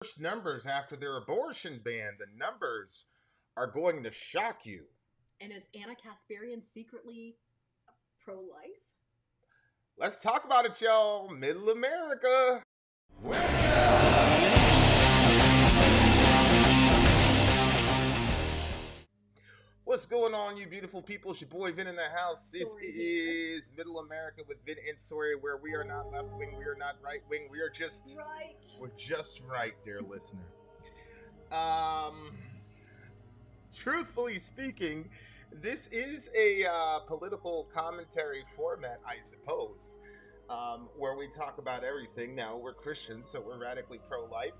first numbers after their abortion ban. The numbers are going to shock you. And is Anna Kasparian secretly pro-life? Let's talk about it, y'all. Middle America. What's going on, you beautiful people? It's your boy Vin in the house. This is Middle America with Vin and Sori, where we are not left wing, we are not right wing, we are just right. We're just right, dear listener. Truthfully speaking, this is a political commentary format, I suppose, where we talk about everything. Now, we're Christians, so we're radically pro-life.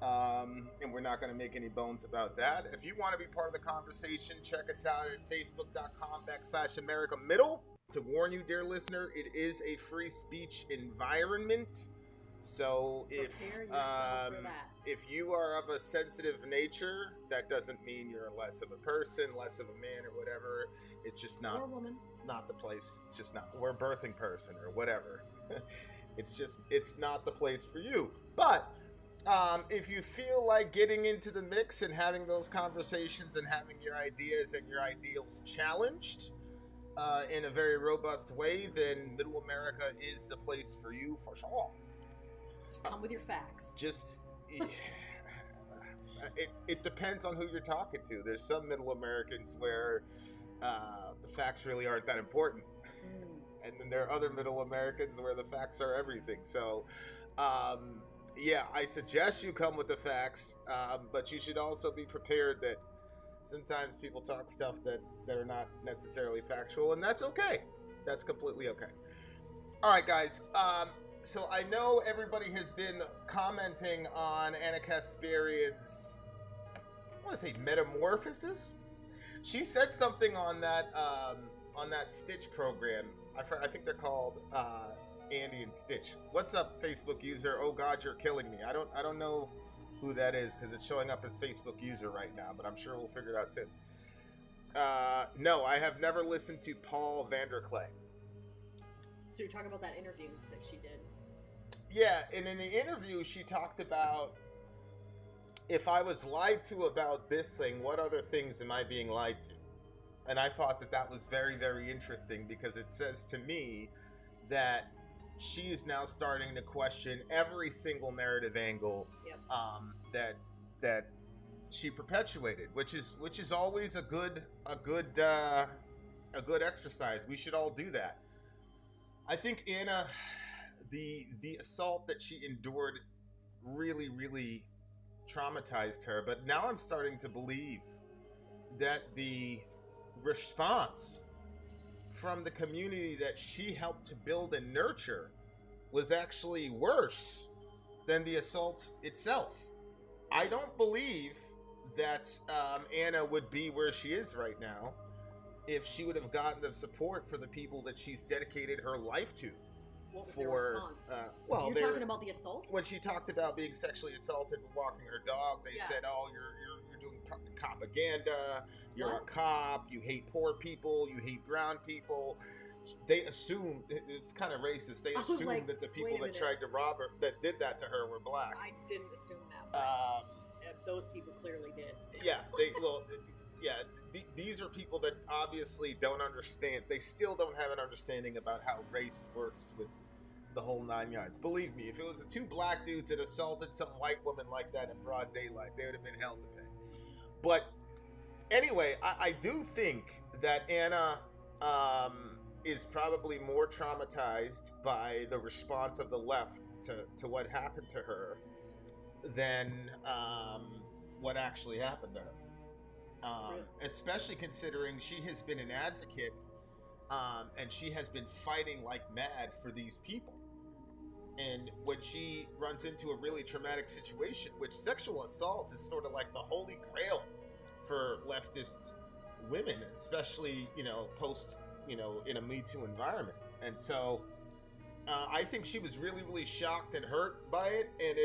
And we're not going to make any bones about that. If you want to be part of the conversation, check us out at facebook.com/America Middle. To warn you, dear listener, it is a free speech environment. So if you are of a sensitive nature, that doesn't mean you're less of a person, less of a man, or whatever. It's just not, it's not the place. It's just not. We're a birthing person or whatever. It's not the place for you. But if you feel like getting into the mix and having those conversations and having your ideas and your ideals challenged in a very robust way, then Middle America is the place for you for sure. Just come with your facts. It depends on who you're talking to. There's some Middle Americans where the facts really aren't that important. And then there are other Middle Americans where the facts are everything. So, yeah, I suggest you come with the facts, but you should also be prepared that sometimes people talk stuff that are not necessarily factual, and that's okay. That's completely okay. All right, guys. So I know everybody has been commenting on Anna Kasparian's, I want to say, metamorphosis. She said something on that Stitch program. I think they're called Andy and Stitch. What's up, Facebook user? Oh God, you're killing me. I don't know who that is because it's showing up as Facebook user right now, but I'm sure we'll figure it out soon. No, I have never listened to Paul Vanderklay. So you're talking about that interview that she did? Yeah, and in the interview, she talked about, if I was lied to about this thing, what other things am I being lied to? And I thought that was very, very interesting because it says to me that she is now starting to question every single narrative angle that she perpetuated, which is always a good exercise. We should all do that. I think Anna, the assault that she endured really, really traumatized her. But now I'm starting to believe that the response from the community that she helped to build and nurture was actually worse than the assault itself. I don't believe that Anna would be where she is right now if she would have gotten the support for the people that she's dedicated her life to. What was their response? You're talking about the assault? When she talked about being sexually assaulted and walking her dog, they said, "Oh, you're doing propaganda. You're a cop. You hate poor people. You hate brown people." They assumed, it's kind of racist. They assumed that the people that tried to rob her, that did that to her, were black. I didn't assume that. Those people clearly did. Yeah, these are people that obviously don't understand. They still don't have an understanding about how race works with the whole 9 yards. Believe me, if it was the two black dudes that assaulted some white woman like that in broad daylight, they would have been held to pay. But anyway, I do think that Anna is probably more traumatized by the response of the left to what happened to her than what actually happened to her. Especially considering she has been an advocate and she has been fighting like mad for these people. And when she runs into a really traumatic situation, which sexual assault is sort of like the holy grail for leftist women, especially, post, in a Me Too environment. And so I think she was really, really shocked and hurt by it. And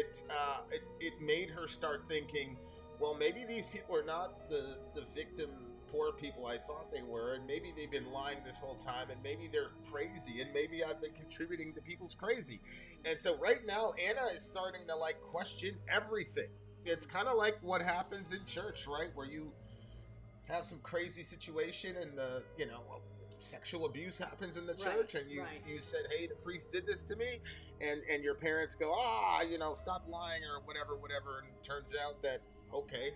it made her start thinking, well, maybe these people are not the victim poor people I thought they were, and maybe they've been lying this whole time, and maybe they're crazy, and maybe I've been contributing to people's crazy. And so right now, Anna is starting to like question everything. It's kind of like what happens in church, right? Where you have some crazy situation and sexual abuse happens in the church, and you said, hey, the priest did this to me, and your parents go, stop lying or whatever, and it turns out that, okay,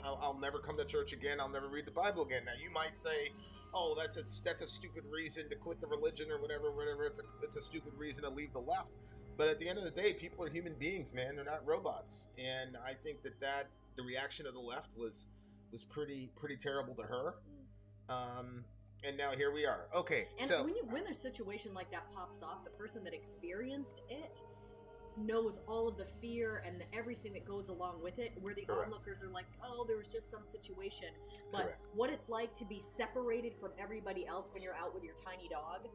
I'll never come to church again, I'll never read the Bible again. Now you might say, oh, that's a stupid reason to quit the religion or whatever, it's a stupid reason to leave the left. But at the end of the day, people are human beings, man. They're not robots. And I think that the reaction of the left was pretty terrible to her. And now here we are. Okay, and so when a situation like that pops off, the person that experienced it knows all of the fear and everything that goes along with it, where the onlookers are like, oh, there was just some situation. But what it's like to be separated from everybody else when you're out with your tiny dog,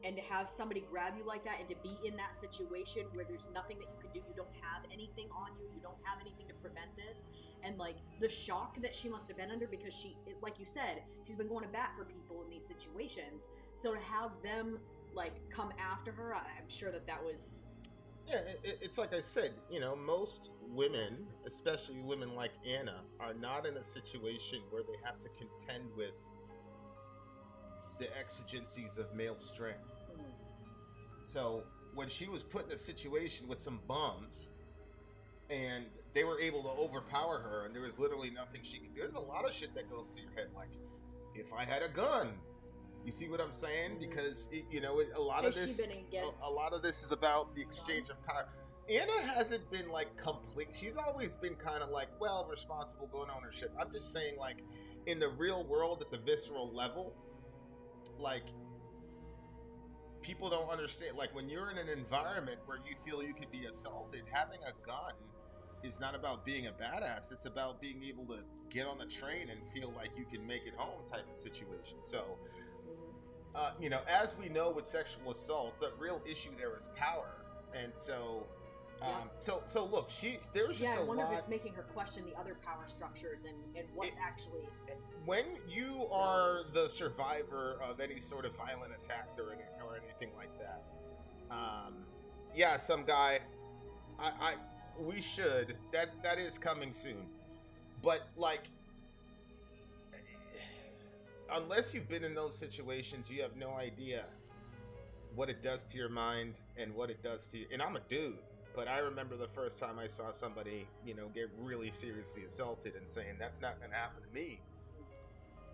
and to have somebody grab you like that, and to be in that situation where there's nothing that you can do, you don't have anything on you, you don't have anything to prevent this, and like the shock that she must have been under, because she, like you said, she's been going to bat for people in these situations. So to have them like come after her, I'm sure that was... Yeah, it's like I said, most women, especially women like Anna, are not in a situation where they have to contend with the exigencies of male strength. So when she was put in a situation with some bums, and they were able to overpower her, and there was literally nothing she could do. There's a lot of shit that goes through your head, like, if I had a gun. You see what I'm saying? Because a lot of this is about the exchange of power. Anna hasn't been like complete. She's always been kind of like, well, responsible, gun ownership. I'm just saying, like, in the real world, at the visceral level, like, people don't understand. Like, when you're in an environment where you feel you could be assaulted, having a gun is not about being a badass. It's about being able to get on the train and feel like you can make it home type of situation. So, as we know with sexual assault, the real issue there is power. And so, so look, there's just a lot. I wonder if it's making her question the other power structures and what's actually... When you are the survivor of any sort of violent attack or anything like that, some guy, we should, that is coming soon. But, like, unless you've been in those situations, you have no idea what it does to your mind and what it does to you. And I'm a dude, but I remember the first time I saw somebody, get really seriously assaulted and saying, that's not going to happen to me.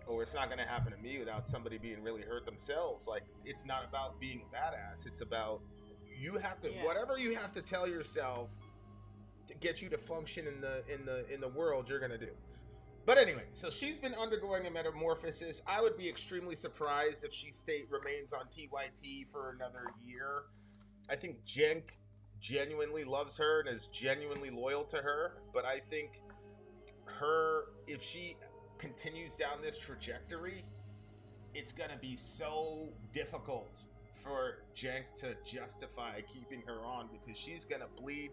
Or it's not going to happen to me without somebody being really hurt themselves. Like, it's not about being a badass. It's about, you have to, whatever you have to tell yourself to get you to function in the world, you're going to do. But anyway, so she's been undergoing a metamorphosis. I would be extremely surprised if she remains on TYT for another year. I think Cenk genuinely loves her and is genuinely loyal to her. But I think if she continues down this trajectory, it's going to be so difficult for Cenk to justify keeping her on, because she's going to bleed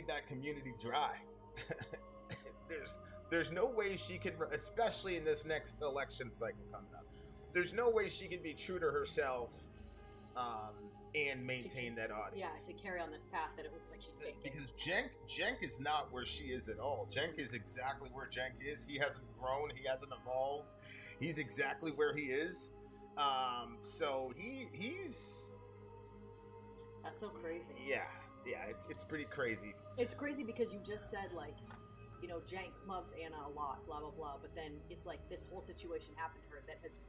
that community dry. There's no way she can, especially in this next election cycle coming up, there's no way she can be true to herself and maintain that audience. Yeah, to carry on this path that it looks like she's taking. Because Cenk is not where she is at all. Cenk is exactly where Cenk is. He hasn't grown. He hasn't evolved. He's exactly where he is. So he's... That's so crazy. Yeah, it's pretty crazy. It's crazy because you just said, like, Cenk loves Anna a lot, blah, blah, blah. But then it's like this whole situation happened to her that has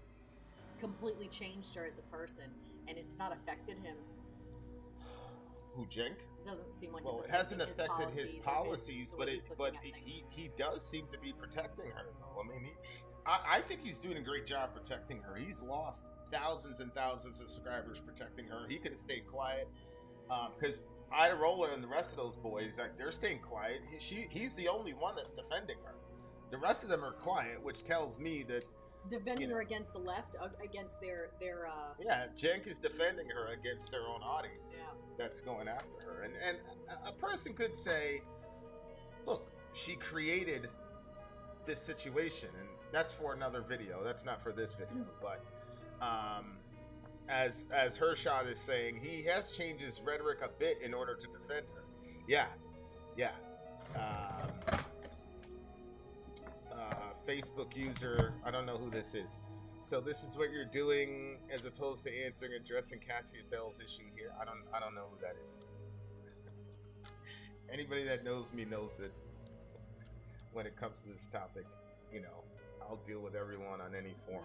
completely changed her as a person, and it's not affected him. Who, Cenk? It doesn't seem like it hasn't affected his policies, but he does seem to be protecting her, though. I mean, I think he's doing a great job protecting her. He's lost thousands and thousands of subscribers protecting her. He could have stayed quiet, because Ida Roller and the rest of those boys, like, they're staying quiet. He's the only one that's defending her. The rest of them are quiet, which tells me that defending her against the left, against their Cenk is defending her against their own audience that's going after her. And a person could say, look, she created this situation, and that's for another video. That's not for this video, but as Hershot is saying, he has changed his rhetoric a bit in order to defend her. Yeah. Facebook user, I don't know who this is. So this is what you're doing as opposed to answering, addressing Cassia Bell's issue here. I don't know who that is. Anybody that knows me knows that when it comes to this topic, I'll deal with everyone on any forum.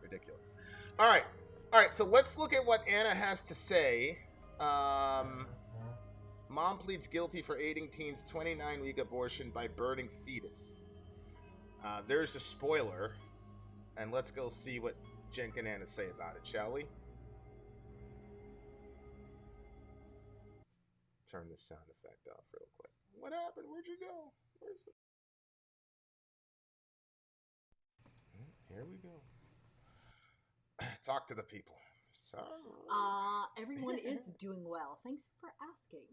Ridiculous. All right. So let's look at what Anna has to say. Mom pleads guilty for aiding teen's 29-week abortion by burning fetus. There's a spoiler, and let's go see what Jen and Anna say about it, shall we? Turn this sound effect off real quick. What happened? Where'd you go? Where's the... Here we go. Talk to the people. Sorry. Everyone is doing well. Thanks for asking.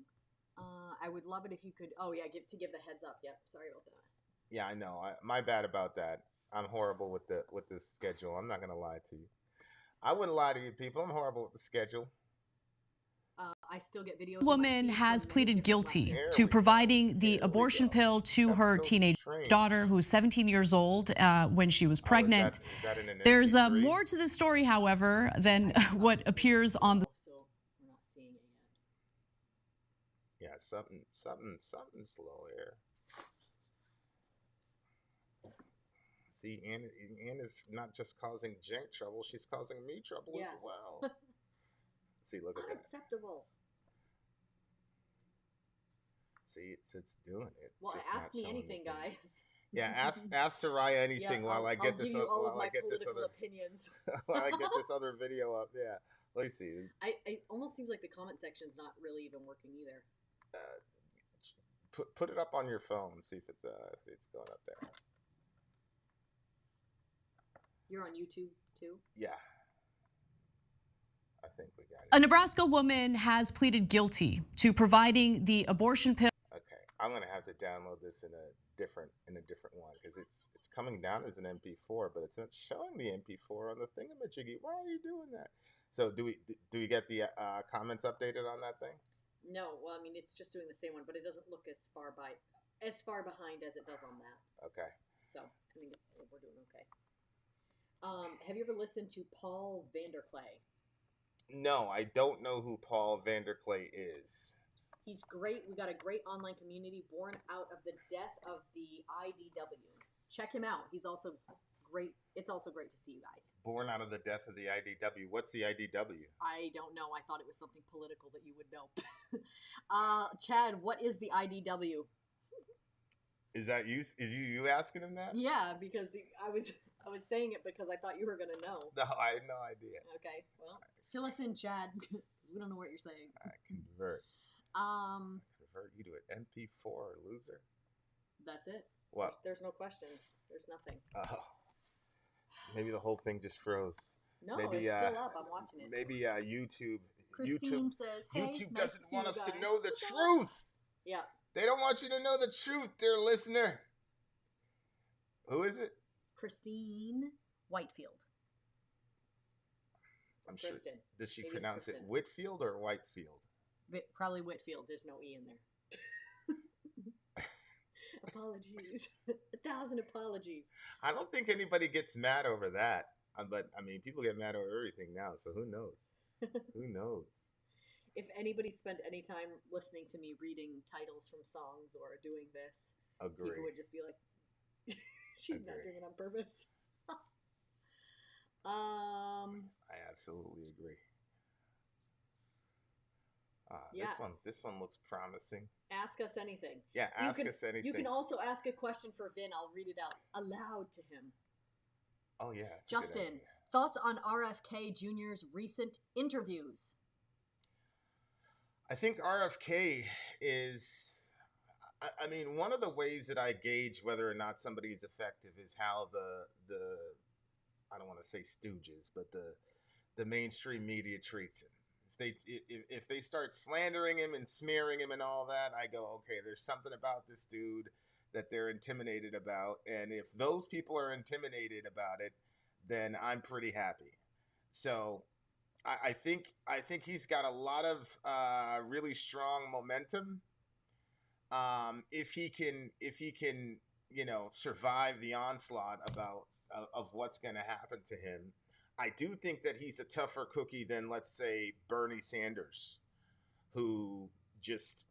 I would love it if you could. Oh yeah, give the heads up. Yep. Sorry about that. Yeah, I know. My bad about that. I'm horrible with this schedule. I'm not gonna lie to you. I wouldn't lie to you people. I'm horrible with the schedule. I still get videos. Woman has pleaded guilty to providing the abortion pill to her teenage daughter, who's 17 years old, when she was pregnant. Is that in an There's MP3? more to the story, however, than what appears on the. So we're not seeing it yet. Yeah, something slow here. See, Anna's not just causing Jenk trouble; she's causing me trouble as well. See, look at that. Unacceptable. See, it's doing it. Well, ask me anything, guys. Yeah, ask Soraya anything while I get this. While I get this other opinions. While I get this other video up. Yeah, let me see. It almost seems like the comment section's not really even working either. Put it up on your phone. See if it's going up there. You're on YouTube too? Yeah. I think we got it. A Nebraska woman has pleaded guilty to providing the abortion pill. Okay, I'm gonna have to download this in a different one because it's coming down as an MP4, but it's not showing the MP4 on the thingamajiggy. Why are you doing that? So do we get the comments updated on that thing? No, well, I mean it's just doing the same one, but it doesn't look as far behind as it does on that. Okay. So I think we're doing okay. Have you ever listened to Paul Vanderklay? No, I don't know who Paul Vanderklay is. He's great. We got a great online community born out of the death of the IDW. Check him out. He's also great. It's also great to see you guys. Born out of the death of the IDW. What's the IDW? I don't know. I thought it was something political that you would know. Chad, what is the IDW? Is that you? Is you asking him that? Yeah, because I was saying it because I thought you were going to know. No, I had no idea. Okay, well, fill us in, Chad. We don't know what you're saying. I convert. Convert you to an MP4, loser. That's it. What? There's no questions. There's nothing. Oh. Maybe the whole thing just froze. No, maybe, it's still up. I'm watching it. Maybe YouTube. Christine says, hey, YouTube nice doesn't want us guys. to know the truth. Yeah. They don't want you to know the truth, dear listener. Who is it? Christine Whitefield. I'm Kristen. sure. Does she Maybe pronounce it Kristen. Whitfield or Whitefield? Probably Whitfield. There's no E in there. Apologies. 1,000 apologies. I don't think anybody gets mad over that. But, I mean, people get mad over everything now, so who knows? Who knows? If anybody spent any time listening to me reading titles from songs or doing this, people would just be like, she's not doing it on purpose. I absolutely agree. Yeah. This one looks promising. Ask us anything. Yeah, ask us anything. You can also ask a question for Vin. I'll read it out aloud to him. Oh, yeah. Justin, thoughts on RFK Jr.'s recent interviews? I think RFK is, I mean, one of the ways that I gauge whether or not somebody is effective is how the I don't want to say stooges, but the mainstream media treats him. If they start slandering him and smearing him and all that, I go, okay, there's something about this dude that they're intimidated about. And if those people are intimidated about it, then I'm pretty happy. So I think he's got a lot of really strong momentum. If he can survive the onslaught about of what's going to happen to him, I do think that he's a tougher cookie than, let's say, Bernie Sanders, who just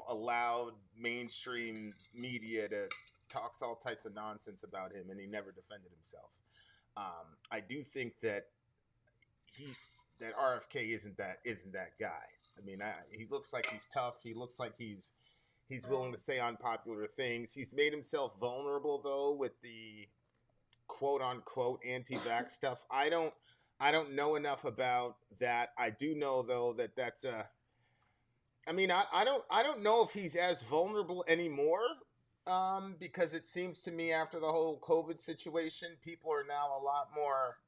allowed mainstream media to talk all types of nonsense about him, and he never defended himself. I do think that RFK isn't that guy. I mean, he looks like he's tough. He looks like he's willing to say unpopular things. He's made himself vulnerable, though, with the quote unquote anti-vax stuff. I don't know enough about that. I do know, though, that that's a. I mean, I don't know if he's as vulnerable anymore, because it seems to me after the whole COVID situation, people are now a lot more,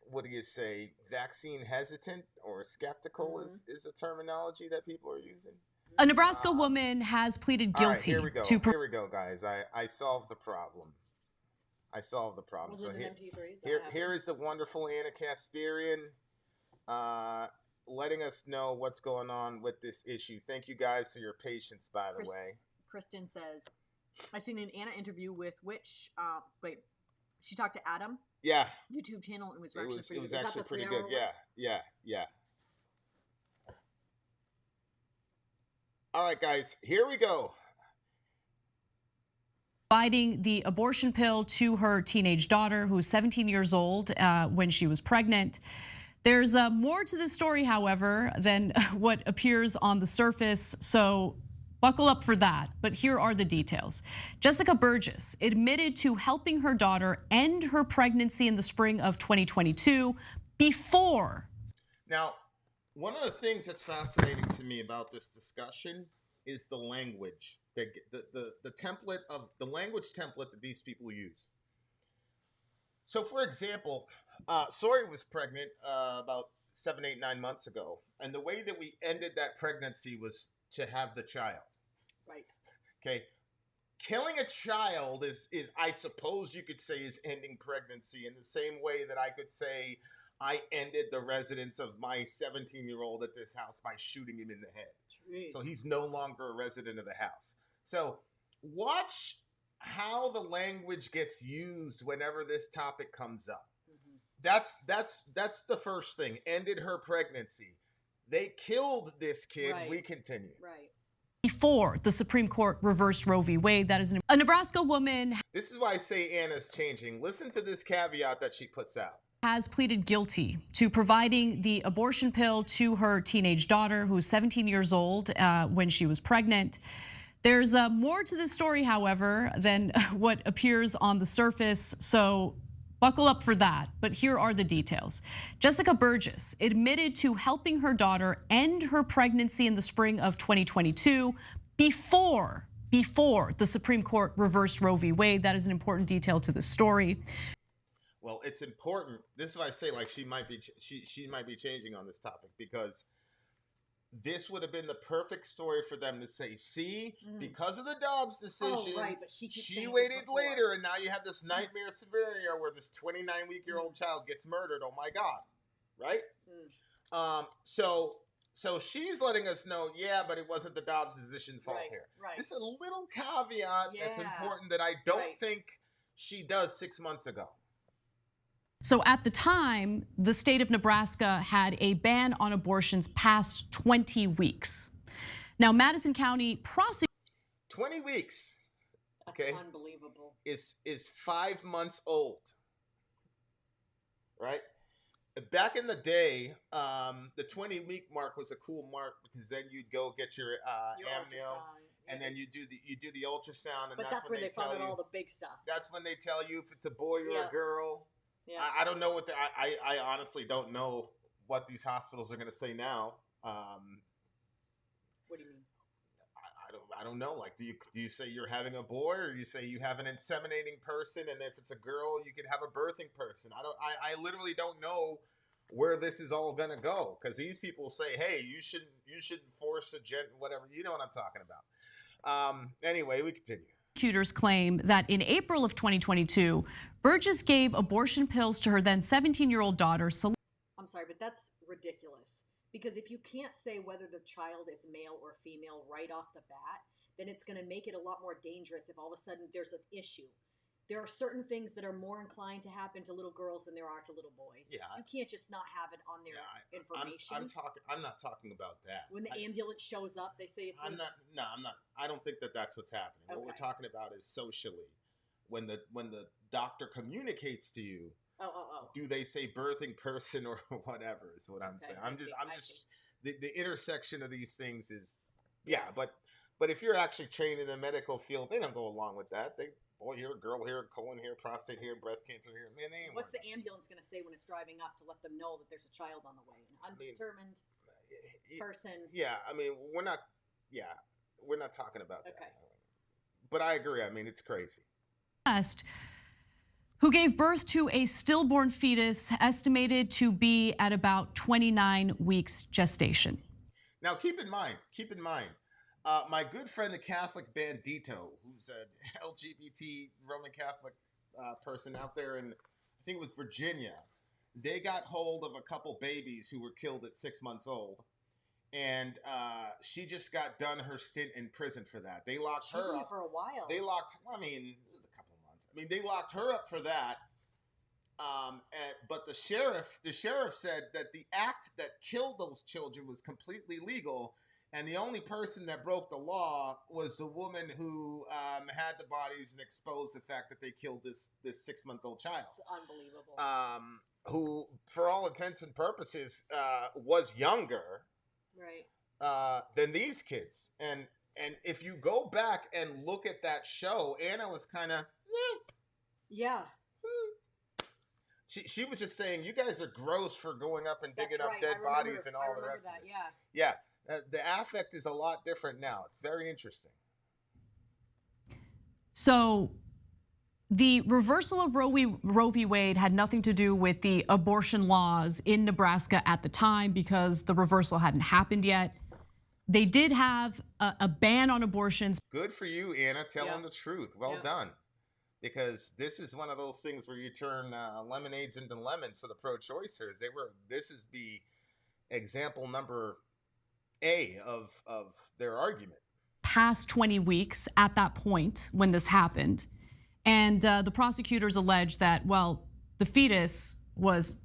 what do you say, vaccine hesitant or skeptical is the terminology that people are using. A Nebraska woman has pleaded guilty. All right, here we go, guys. I solved the problem. So here is the wonderful Anna Kasparian letting us know what's going on with this issue. Thank you guys for your patience, by the way. Kristen says, I seen an Anna interview with which, she talked to Adam. Yeah. YouTube channel, and it was actually pretty good. Yeah. All right, guys, here we go. Providing the abortion pill to her teenage daughter, who's 17 years old, when she was pregnant. There's more to the story, however, than what appears on the surface, so buckle up for that. But here are the details. Jessica Burgess admitted to helping her daughter end her pregnancy in the spring of 2022 before. Now, one of the things that's fascinating to me about this discussion is the language, the template of the language template that these people use. So, for example, Sori was pregnant about 7, 8, 9 months ago, and the way that we ended that pregnancy was to have the child. Right. Okay. Killing a child is I suppose you could say, is ending pregnancy in the same way that I could say I ended the residence of my 17-year-old at this house by shooting him in the head. Jeez. So he's no longer a resident of the house. So watch how the language gets used whenever this topic comes up. Mm-hmm. That's the first thing. Ended her pregnancy. They killed this kid. Right. We continue. Right. Before the Supreme Court reversed Roe v. Wade, that is a Nebraska woman. This is why I say Anna's changing. Listen to this caveat that she puts out. Has pleaded guilty to providing the abortion pill to her teenage daughter, who's 17 years old, when she was pregnant. There's more to the story, however, than what appears on the surface, so buckle up for that. But here are the details. Jessica Burgess admitted to helping her daughter end her pregnancy in the spring of 2022 before the Supreme Court reversed Roe v. Wade. That is an important detail to the story. Well, it's important. This is why I say, like, she might be changing on this topic, because this would have been the perfect story for them to say, see, because of the Dobbs decision, but she waited later, and now you have this nightmare scenario where this 29-week-old child gets murdered. Oh my God, right? So she's letting us know, yeah, but it wasn't the Dobbs decision's fault here. Right. This is a little caveat that's important that I don't think she does 6 months ago. So at the time, the state of Nebraska had a ban on abortions past 20 weeks. Now, Madison County prosecutors. 20 weeks. Okay. That's unbelievable. Is 5 months old. Right? Back in the day, the 20-week mark was a cool mark, because then you'd go get your amnio, and then you do the ultrasound, and that's when they found out all the big stuff. That's when they tell you if it's a boy or a girl. Yeah. I don't know what I honestly don't know what these hospitals are going to say now. What do you mean? I don't know. Like, do you say you're having a boy, or you say you have an inseminating person, and if it's a girl, you could have a birthing person? I literally don't know where this is all going to go, because these people say, hey, you shouldn't force a whatever. You know what I'm talking about. Anyway, we continue. Prosecutors claim that in April of 2022, Burgess gave abortion pills to her then 17-year-old daughter. I'm sorry, but that's ridiculous. Because if you can't say whether the child is male or female right off the bat, then it's going to make it a lot more dangerous if all of a sudden there's an issue. There are certain things that are more inclined to happen to little girls than there are to little boys. Yeah, you can't just not have it on their information. I'm not talking about that. When the ambulance shows up, they say it's. I'm not. I don't think that that's what's happening. Okay. What we're talking about is socially, when the doctor communicates to you. Do they say birthing person or whatever is what I'm saying. I'm just the intersection of these things is but if you're actually trained in the medical field, they don't go along with that. They boy here, girl here, colon here, prostate here, breast cancer here. Man, they ain't. What's the ambulance going to say when it's driving up to let them know that there's a child on the way? An undetermined person. Yeah, I mean we're not talking about that. But I agree. I mean it's crazy. Who gave birth to a stillborn fetus estimated to be at about 29 weeks gestation. Now, keep in mind, my good friend, the Catholic Bandito, who's an LGBT Roman Catholic person out there in, I think it was Virginia, they got hold of a couple babies who were killed at 6 months old. And she just got done her stint in prison for that. They locked her up for a while. They locked her up for that. But the sheriff said that the act that killed those children was completely legal, and the only person that broke the law was the woman who had the bodies and exposed the fact that they killed this 6-month-old child. It's unbelievable. Who, for all intents and purposes, was younger, right, than these kids. And if you go back and look at that show, Anna was kind of, yeah. She was just saying, you guys are gross for going up and digging up dead bodies and all the rest of it. Yeah. The affect is a lot different now. It's very interesting. So the reversal of Roe v. Wade had nothing to do with the abortion laws in Nebraska at the time because the reversal hadn't happened yet. They did have a ban on abortions. Good for you, Anna, telling the truth. Well done. Because this is one of those things where you turn lemonades into lemons for the pro-choicers. This is the example number A of their argument. Past 20 weeks at that point when this happened. And the prosecutors allege that, well, the fetus was,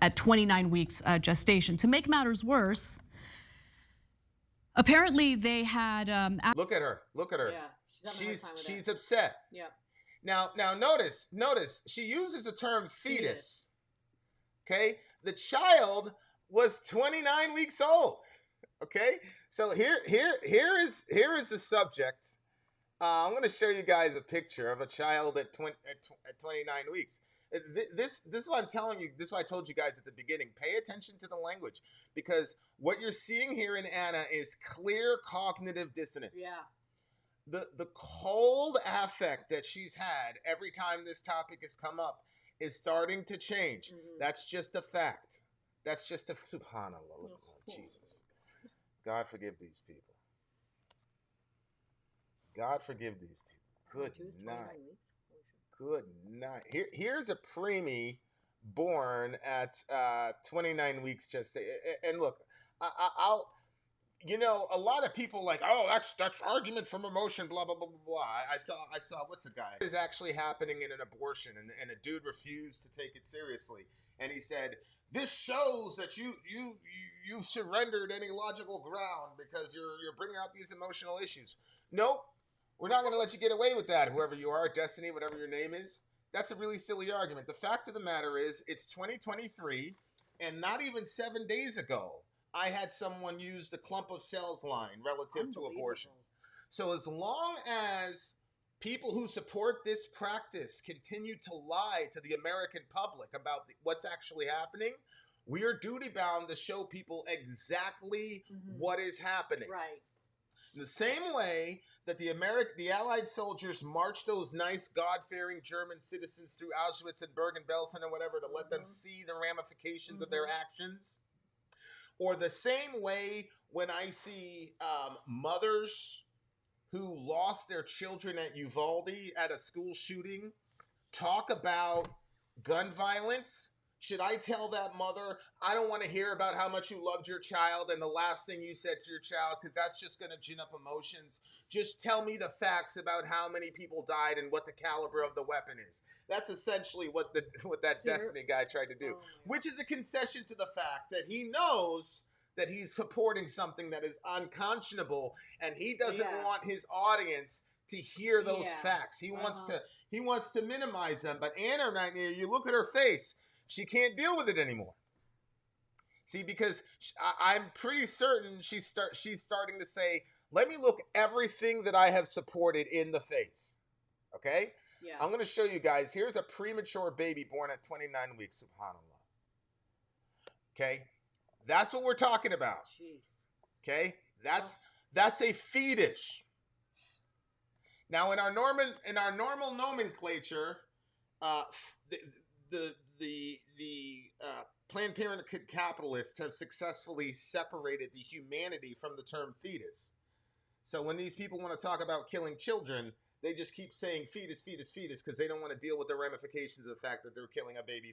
at 29 weeks gestation. To make matters worse, apparently they had. Look at her. Yeah, she's upset. Yeah. Now notice. She uses the term fetus. Okay, the child was 29 weeks old. Okay, so here is the subject. I'm going to show you guys a picture of a child at 29 weeks. This is what I'm telling you. This is what I told you guys at the beginning. Pay attention to the language, because what you're seeing here in Anna is clear cognitive dissonance. Yeah. The cold affect that she's had every time this topic has come up is starting to change. Mm-hmm. That's just a fact. That's just a subhanallah. Oh, Jesus. God forgive these people. God forgive these people. Good night. Good night. Here's a preemie born at 29 weeks. Just say, and look, I'll. A lot of people like, oh, that's argument from emotion, blah blah blah blah blah. I saw what's the guy is actually happening in an abortion, and a dude refused to take it seriously, and he said, this shows that you've surrendered any logical ground because you're bringing out these emotional issues. Nope, we're not going to let you get away with that. Whoever you are, Destiny, whatever your name is, that's a really silly argument. The fact of the matter is, it's 2023, and not even 7 days ago, I had someone use the clump of cells line relative to abortion. So as long as people who support this practice continue to lie to the American public about what's actually happening, we are duty bound to show people exactly what is happening. Right. In the same way that the Allied soldiers marched those nice God-fearing German citizens through Auschwitz and Bergen-Belsen and whatever to let them see the ramifications of their actions. Or the same way when I see mothers who lost their children at Uvalde at a school shooting talk about gun violence? Should I tell that mother, I don't want to hear about how much you loved your child and the last thing you said to your child, because that's just going to gin up emotions. Just tell me the facts about how many people died and what the caliber of the weapon is. That's essentially what that Destiny guy tried to do, which is a concession to the fact that he knows that he's supporting something that is unconscionable, and he doesn't want his audience to hear those facts. He wants to minimize them. But Anna right now, you look at her face, she can't deal with it anymore. See, because I'm pretty certain she's starting to say, let me look everything that I have supported in the face. Okay? Yeah. I'm going to show you guys. Here's a premature baby born at 29 weeks. SubhanAllah. Okay? That's what we're talking about. Jeez. Okay? That's a fetus. Now, in our normal nomenclature, the Planned Parenthood capitalists have successfully separated the humanity from the term fetus. So when these people want to talk about killing children, they just keep saying fetus, fetus, fetus, because they don't want to deal with the ramifications of the fact that they're killing a baby.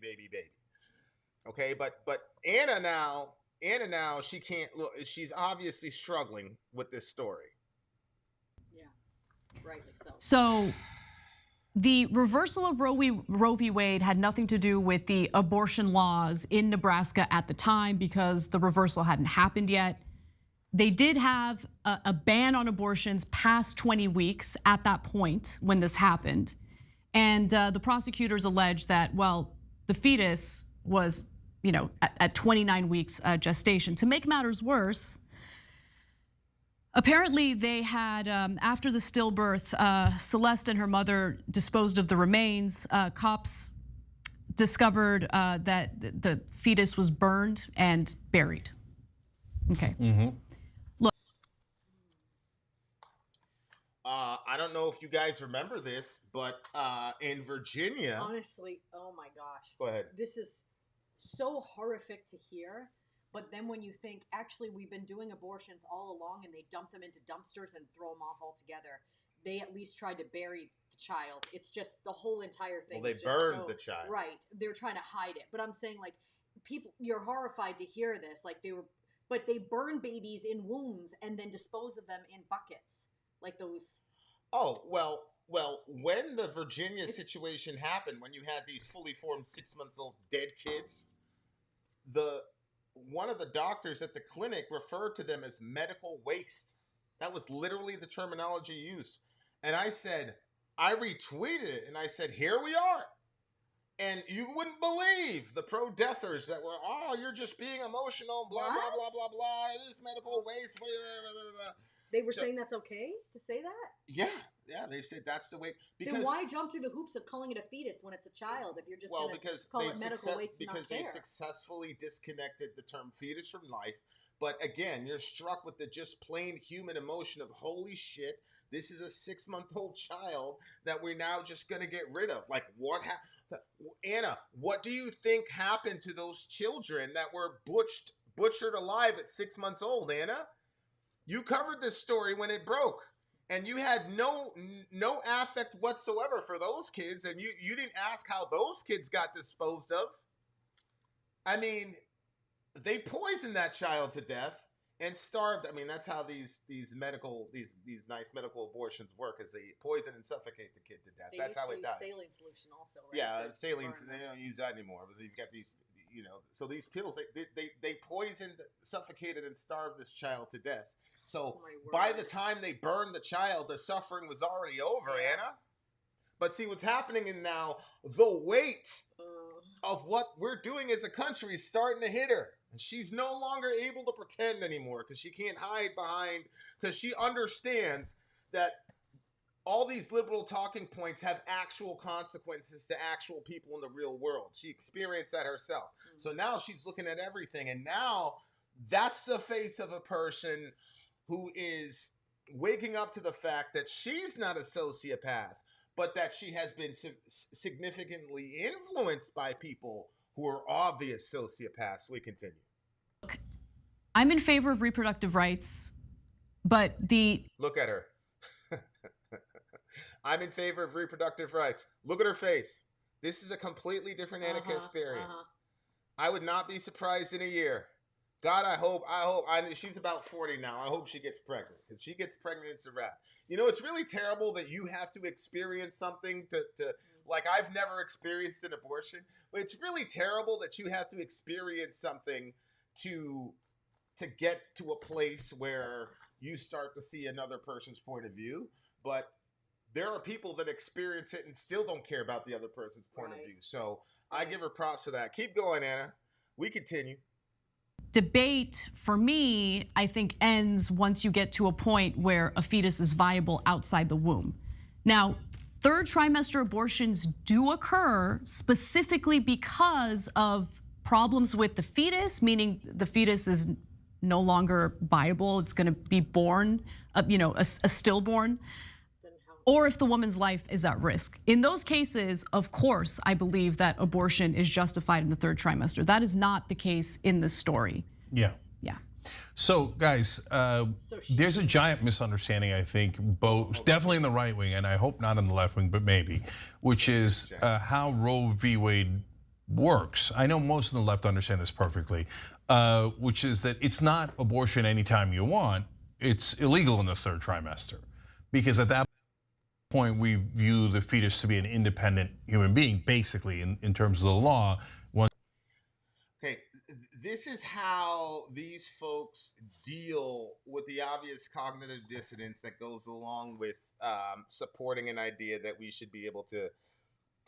Okay, but Anna now she can't look. She's obviously struggling with this story. Yeah, rightly so. So the reversal of Roe v. Wade had nothing to do with the abortion laws in Nebraska at the time, because the reversal hadn't happened yet. They did have a ban on abortions past 20 weeks at that point when this happened. And the prosecutors alleged that, well, the fetus was, at 29 weeks gestation. To make matters worse, apparently they had, after the stillbirth, Celeste and her mother disposed of the remains. Cops discovered that the fetus was burned and buried. Okay. Mm-hmm. Look. I don't know if you guys remember this, but in Virginia. Honestly, oh my gosh. Go ahead. This is so horrific to hear. But then when you think, actually, we've been doing abortions all along and they dump them into dumpsters and throw them off altogether, they at least tried to bury the child. It's just the whole entire thing. Well, they burned the child. Right. They're trying to hide it. But I'm saying, like, people, you're horrified to hear this. Like, but they burn babies in wombs and then dispose of them in buckets. Like those. Oh, well, when the Virginia situation happened, when you had these fully formed 6-month-old dead kids, one of the doctors at the clinic referred to them as medical waste. That was literally the terminology used. And I retweeted it, and I said, here we are. And you wouldn't believe the pro-deathers that were, you're just being emotional, blah, blah, blah, blah, blah. It is medical waste, blah, blah, blah, blah. They were saying that's okay to say that? Yeah, they said that's the way. Because, then why jump through the hoops of calling it a fetus when it's a child if you're just going to call it medical waste? Because they successfully disconnected the term fetus from life. But again, you're struck with the just plain human emotion of, holy shit, this is a 6-month-old child that we're now just going to get rid of. Like, what happened? Anna, what do you think happened to those children that were butchered alive at 6 months old, Anna? You covered this story when it broke, and you had no affect whatsoever for those kids, and you didn't ask how those kids got disposed of. I mean, they poisoned that child to death and starved. I mean, that's how these nice medical abortions work, is they poison and suffocate the kid to death. That's how it dies. Saline solution also, right? Yeah, saline. They don't use that anymore, but they've got these. So these pills, they poisoned, suffocated, and starved this child to death. So by the time they burned the child, the suffering was already over, Anna. But see, what's happening is now the weight of what we're doing as a country is starting to hit her. And she's no longer able to pretend anymore, because she can't hide behind, because she understands that all these liberal talking points have actual consequences to actual people in the real world. She experienced that herself. So now she's looking at everything. And now that's the face of a person who is waking up to the fact that she's not a sociopath, but that she has been significantly influenced by people who are obvious sociopaths. We continue. Look, I'm in favor of reproductive rights, but Look at her. I'm in favor of reproductive rights. Look at her face. This is a completely different Anna Kasparian. I would not be surprised in a year. God, I hope, she's about 40 now. I hope she gets pregnant. Because she gets pregnant, it's a wrap. You know, it's really terrible that you have to experience something to like, I've never experienced an abortion, but it's really terrible that you have to experience something to get to a place where you start to see another person's point of view. But there are people that experience it and still don't care about the other person's point of view. So I give her props for that. Keep going, Anna. We continue. Debate, for me, I think ends once you get to a point where a fetus is viable outside the womb. Now, third trimester abortions do occur specifically because of problems with the fetus, meaning the fetus is no longer viable. It's going to be born, a stillborn, or if the woman's life is at risk. In those cases, of course, I believe that abortion is justified in the third trimester. That is not the case in this story. Yeah. Yeah. So guys, there's a giant misunderstanding, I think, both definitely in the right wing, and I hope not in the left wing, but maybe, which is how Roe v. Wade works. I know most of the left understand this perfectly, which is that it's not abortion anytime you want. It's illegal in the third trimester, because at that point we view the fetus to be an independent human being, basically, in terms of the law. Okay, this is how these folks deal with the obvious cognitive dissonance that goes along with supporting an idea that we should be able to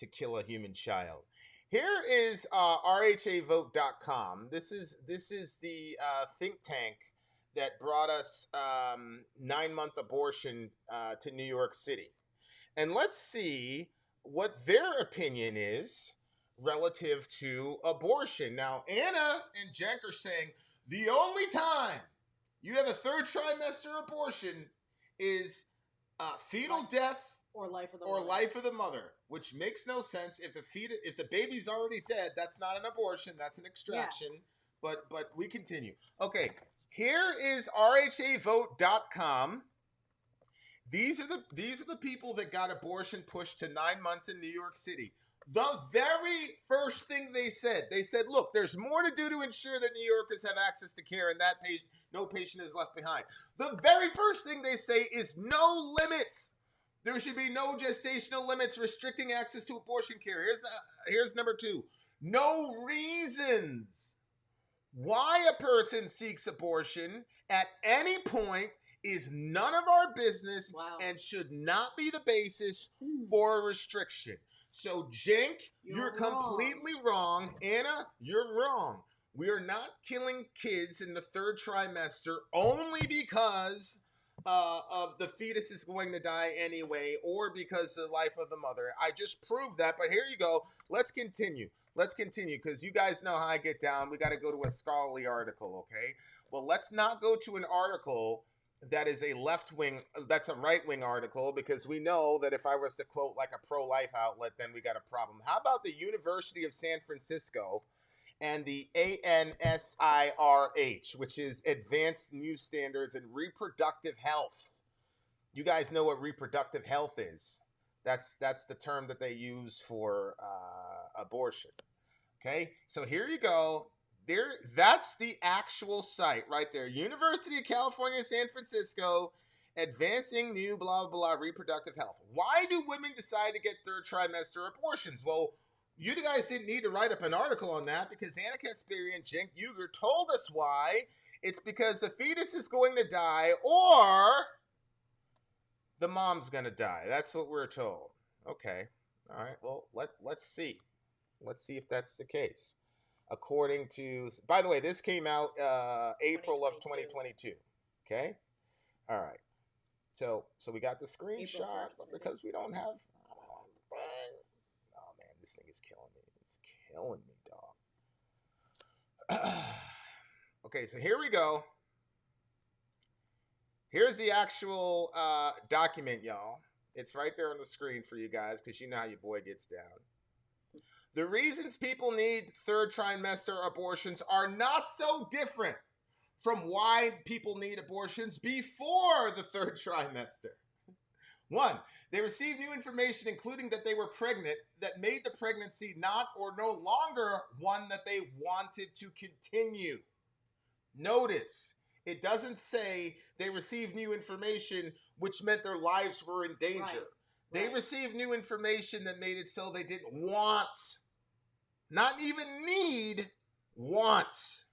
kill a human child. Here is RHAvote.com. This is the think tank that brought us 9-month abortion to New York City. And let's see what their opinion is relative to abortion. Now, Anna and Cenk are saying the only time you have a third trimester abortion is fetal death or life of the mother, which makes no sense. If the baby's already dead, that's not an abortion, that's an extraction. Yeah. But we continue. Okay, here is RHAvote.com. These are the people that got abortion pushed to 9 months in New York City. The very first thing they said, look, there's more to do to ensure that New Yorkers have access to care and that no patient is left behind. The very first thing they say is no limits. There should be no gestational limits restricting access to abortion care. Here's number 2. No reasons why a person seeks abortion at any point is none of our business and should not be the basis for a restriction. So, Cenk, you're completely wrong. Anna, you're wrong. We are not killing kids in the third trimester only because of the fetus is going to die anyway, or because of the life of the mother. I just proved that, but here you go. Let's continue, because you guys know how I get down. We got to go to a scholarly article, okay? Well, let's not go to an article that is a that's a right-wing article, because we know that if I was to quote like a pro-life outlet, then we got a problem. How about the University of San Francisco and the ANSIRH, which is Advanced New Standards in Reproductive Health? You guys know what reproductive health is. That's the term that they use for abortion. Okay, so here you go. That's the actual site right there. University of California, San Francisco, advancing new blah, blah, blah, reproductive health. Why do women decide to get third trimester abortions? Well, you guys didn't need to write up an article on that, because Anna Kasparian and Cenk Uygur told us why. It's because the fetus is going to die or the mom's going to die. That's what we're told. Okay. All right. Well, let's see. Let's see if that's the case. According to, by the way, this came out April of 2022. Okay, all right. So we got the screenshot, 1st, but because we don't have, oh man, this thing is killing me. It's killing me, dog. Okay, so here we go. Here's the actual document, y'all. It's right there on the screen for you guys, because you know how your boy gets down. The reasons people need third trimester abortions are not so different from why people need abortions before the third trimester. 1, they received new information, including that they were pregnant, that made the pregnancy not or no longer one that they wanted to continue. Notice, it doesn't say they received new information which meant their lives were in danger. Right. They received new information that made it so they didn't want, not even need, want.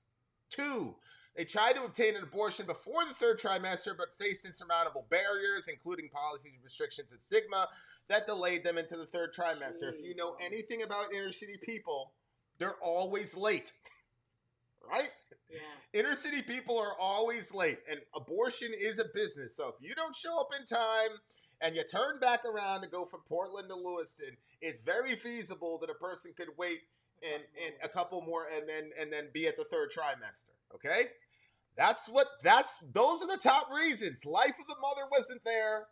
2, they tried to obtain an abortion before the 3rd trimester, but faced insurmountable barriers, including policy restrictions and stigma, that delayed them into the 3rd trimester. Jeez. If you know anything about inner city people, they're always late, right? Yeah. Inner city people are always late, and abortion is a business. So if you don't show up in time and you turn back around to go from Portland to Lewiston, it's very feasible that a person could wait and a couple more and then be at the 3rd trimester. Okay? Those are the top reasons. Life of the mother wasn't there.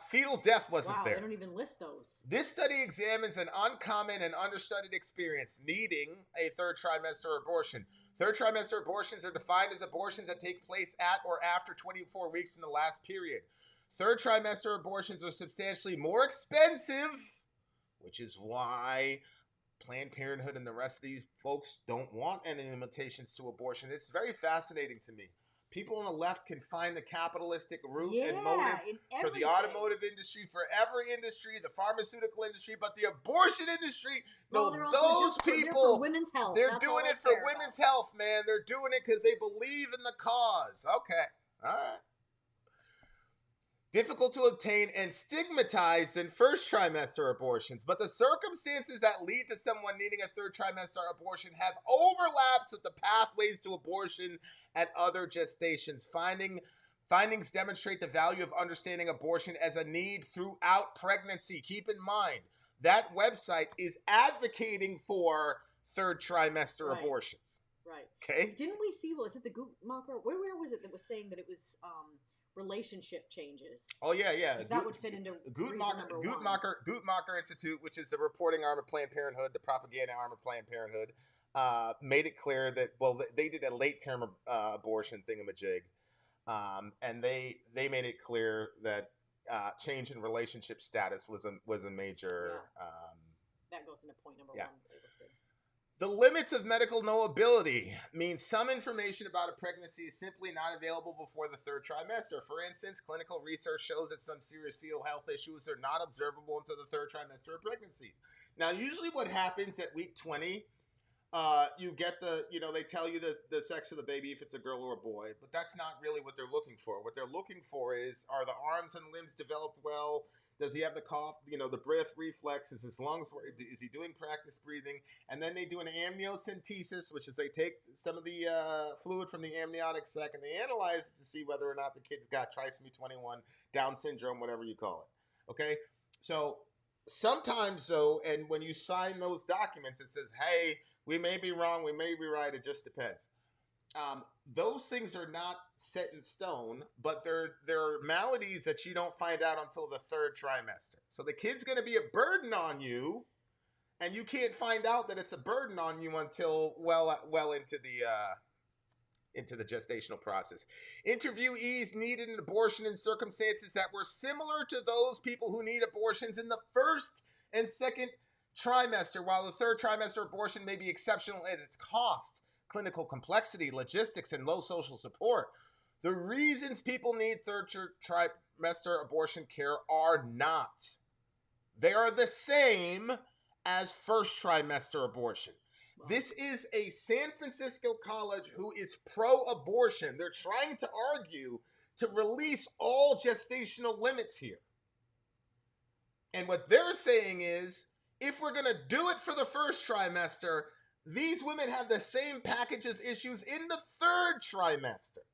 Fetal death wasn't there. Wow, they don't even list those. This study examines an uncommon and understudied experience needing a 3rd trimester abortion. 3rd trimester abortions are defined as abortions that take place at or after 24 weeks in the last period. 3rd trimester abortions are substantially more expensive, which is why Planned Parenthood and the rest of these folks don't want any limitations to abortion. It's very fascinating to me. People on the left can find the capitalistic root and motive for the automotive industry, for every industry, the pharmaceutical industry, but the abortion industry, those people, women's health. They're doing it for women's health, man. They're doing it because they believe in the cause. Okay, all right. Difficult to obtain and stigmatized in 1st trimester abortions, but the circumstances that lead to someone needing a 3rd trimester abortion have overlaps with the pathways to abortion at other gestations. Findings demonstrate the value of understanding abortion as a need throughout pregnancy. Keep in mind, that website is advocating for 3rd trimester abortions. Right. Okay. Didn't we see, was it the Guttmacher? Where was it that was saying that it was relationship changes? Oh yeah. That would fit into Guttmacher Institute, which is the reporting arm of Planned Parenthood, the propaganda arm of Planned Parenthood, made it clear that they did a late term abortion thingamajig, and they made it clear that change in relationship status was a major. That goes into point number 1. The limits of medical knowability means some information about a pregnancy is simply not available before the 3rd trimester. For instance, clinical research shows that some serious fetal health issues are not observable until the 3rd trimester of pregnancies. Now, usually what happens at week 20, you get they tell you the sex of the baby if it's a girl or a boy, but that's not really what they're looking for. What they're looking for is, are the arms and limbs developed well? Does he have the cough, the breath reflexes, is he doing practice breathing? And then they do an amniocentesis, which is they take some of the fluid from the amniotic sac and they analyze it to see whether or not the kid's got trisomy 21, Down syndrome, whatever you call it. Okay? So sometimes though, and when you sign those documents, it says, hey, we may be wrong, we may be right, it just depends. Those things are not set in stone, but they're maladies that you don't find out until the 3rd trimester. So the kid's going to be a burden on you, and you can't find out that it's a burden on you until well into the gestational process. Interviewees needed an abortion in circumstances that were similar to those people who need abortions in the 1st and 2nd trimester, while the 3rd trimester abortion may be exceptional at its cost, clinical complexity, logistics, and low social support. The reasons people need 3rd trimester abortion care are not. They are the same as 1st trimester abortion. Wow. This is a San Francisco college who is pro-abortion. They're trying to argue to release all gestational limits here. And what they're saying is, if we're going to do it for the 1st trimester, these women have the same package of issues in the 3rd trimester.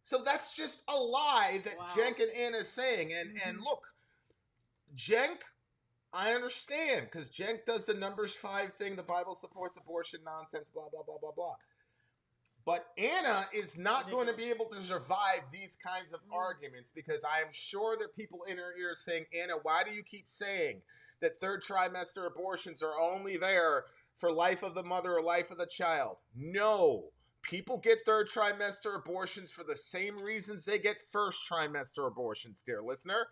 So that's just a lie that Cenk and Anna is saying. And look, Cenk, I understand, because Cenk does the Numbers 5 thing, the Bible supports abortion nonsense, blah, blah, blah, blah, blah. But Anna is not going to be able to survive these kinds of arguments, because I am sure there are people in her ear saying, Anna, why do you keep saying that 3rd trimester abortions are only there for life of the mother or life of the child? No. People get third trimester abortions for the same reasons they get first trimester abortions, dear listener.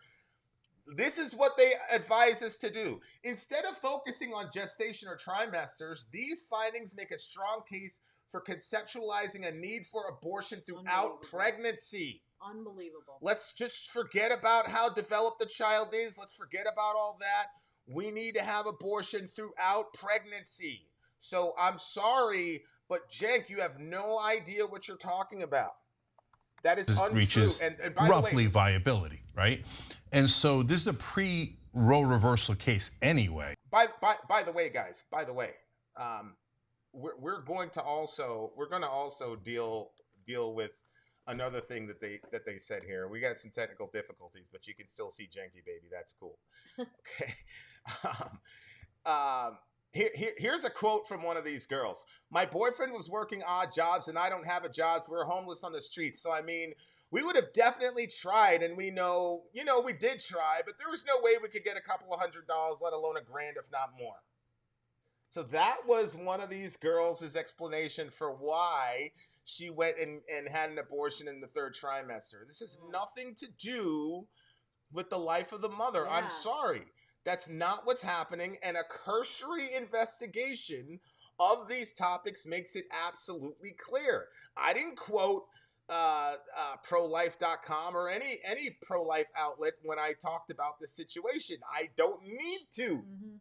This is what they advise us to do. Instead of focusing on gestation or trimesters, these findings make a strong case for conceptualizing a need for abortion throughout pregnancy. Unbelievable. Let's just forget about how developed the child is. Let's forget about all that. We need to have abortion throughout pregnancy. So I'm sorry, but Cenk, you have no idea what you're talking about. That is untrue. Reaches and by roughly the way, viability, right? And so this is a pre-Roe reversal case anyway. By the way, guys. By the way, we're going to also deal with another thing that they said here. We got some technical difficulties, but you can still see Janky Baby. That's cool. Okay. Here's a quote from one of these girls. My boyfriend was working odd jobs and I don't have a job. So we're homeless on the streets. So, I mean, we would have definitely tried, and we know, we did try, but there was no way we could get a couple of $100, let alone $1,000, if not more. So that was one of these girls' explanation for why she went and had an abortion in the third trimester. This has nothing to do with the life of the mother. Yeah. I'm sorry. That's not what's happening, and a cursory investigation of these topics makes it absolutely clear. I didn't quote prolife.com or any pro-life outlet when I talked about this situation. I don't need to. Mm-hmm.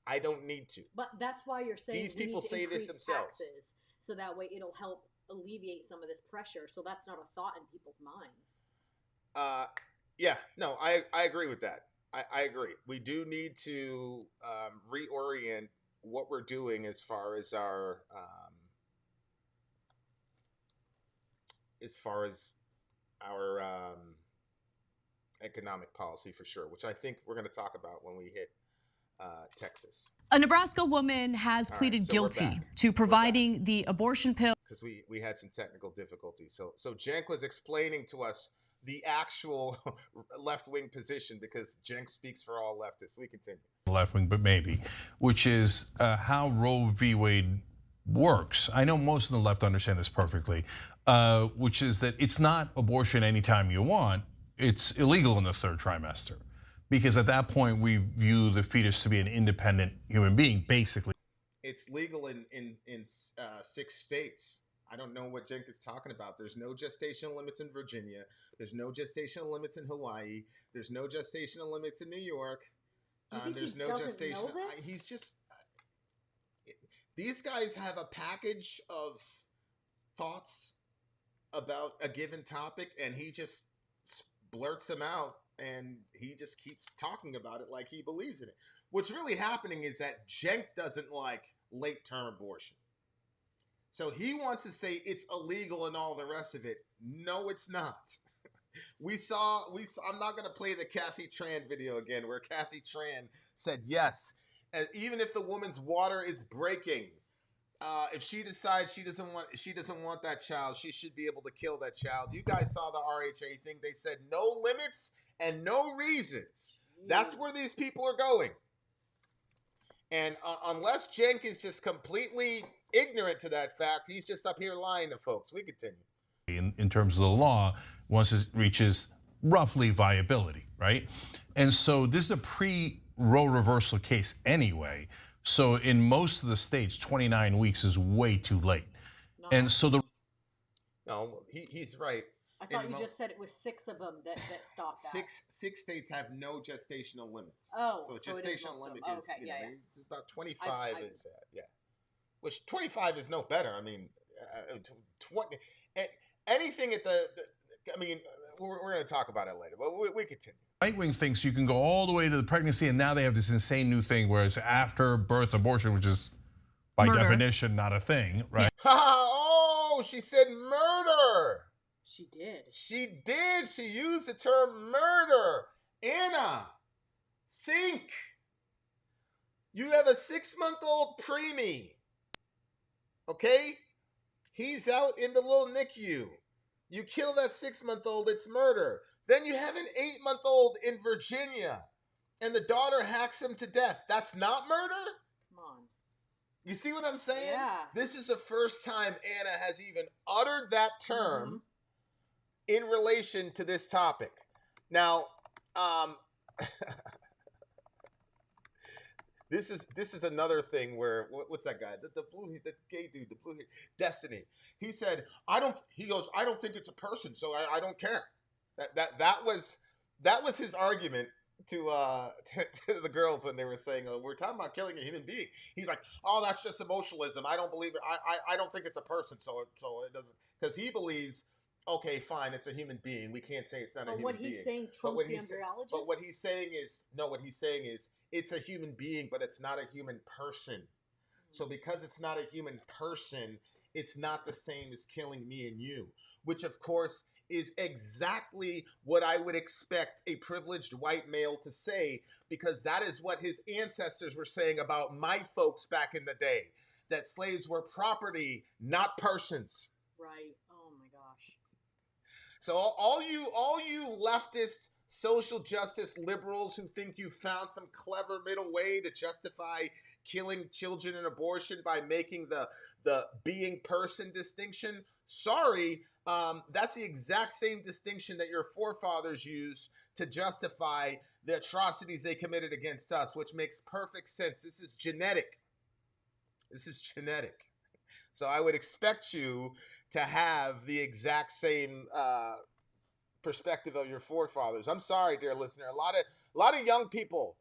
I don't need to. But that's why you're saying these people say this themselves. Taxes, so that way it'll help alleviate some of this pressure. So that's not a thought in people's minds. Yeah, no, I agree with that. I agree. We do need to reorient what we're doing as far as our economic policy, for sure, which I think we're going to talk about when we hit Texas. A Nebraska woman has pleaded guilty to providing the abortion pill. Because we had some technical difficulties. So Cenk was explaining to us the actual left-wing position, because Cenk speaks for all leftists. We continue. Left-wing, but maybe, which is how Roe v. Wade works. I know most of the left understand this perfectly, which is that it's not abortion anytime you want. It's illegal in the third trimester, because at that point we view the fetus to be an independent human being, basically. It's legal in 6 states. I don't know what Cenk is talking about. There's no gestational limits in Virginia. There's no gestational limits in Hawaii. There's no gestational limits in New York. There's no gestational. He's just. These guys have a package of thoughts about a given topic, and he just blurts them out, and he just keeps talking about it like he believes in it. What's really happening is that Cenk doesn't like late-term abortion. So he wants to say it's illegal and all the rest of it. No, it's not. I'm not going to play the Kathy Tran video again, where Kathy Tran said, yes, even if the woman's water is breaking, if she decides she doesn't want that child, she should be able to kill that child. You guys saw the RHA thing. They said no limits and no reasons. That's where these people are going. And unless Cenk is just completely ignorant to that fact, he's just up here lying to folks. We continue. In terms of the law, once it reaches roughly viability, right? And so this is a pre-Roe reversal case anyway. So in most of the states, 29 weeks is way too late. No. And so no, he's right. I thought you just said it was 6 of them that stopped that. Six states have no gestational limits. Oh, so gestational limit is yeah. About 25 is yeah. Which 25 is no better. I mean, 20 anything at the I mean, we're going to talk about it later, but we continue. Right-wing thinks you can go all the way to the pregnancy, and now they have this insane new thing where it's after birth abortion, which is by definition not a thing, right? Oh, she said murder. She did. She did. She used the term murder. Anna, think. You have a 6-month-old preemie. Okay? He's out in the little NICU. You kill that 6-month-old, it's murder. Then you have an 8-month-old in Virginia, and the daughter hacks him to death. That's not murder? Come on. You see what I'm saying? Yeah. This is the first time Anna has even uttered that term in relation to this topic. Now, this is another thing where what's that guy? The gay dude, the blue hair, Destiny. He said, I don't think it's a person, so I don't care. That was his argument to the girls when they were saying, we're talking about killing a human being. He's like, oh, that's just emotionalism. I don't believe it. I don't think it's a person, so it doesn't, because he believes, okay, fine, it's a human being. We can't say it's not a human being. But what he's saying trumps the embryologist? But what he's saying is, it's a human being, but it's not a human person. So because it's not a human person, it's not the same as killing me and you, which of course is exactly what I would expect a privileged white male to say, because that is what his ancestors were saying about my folks back in the day, that slaves were property, not persons. Right. Oh my gosh. So all you leftist social justice liberals who think you found some clever middle way to justify killing children and abortion by making the being person distinction, sorry, that's the exact same distinction that your forefathers used to justify the atrocities they committed against us, which makes perfect sense. This is genetic. So I would expect you to have the exact same perspective of your forefathers. I'm sorry, dear listener. A lot of young people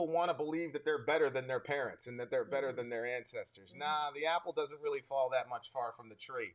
want to believe that they're better than their parents and that they're better than their ancestors. Nah, the apple doesn't really fall that much far from the tree.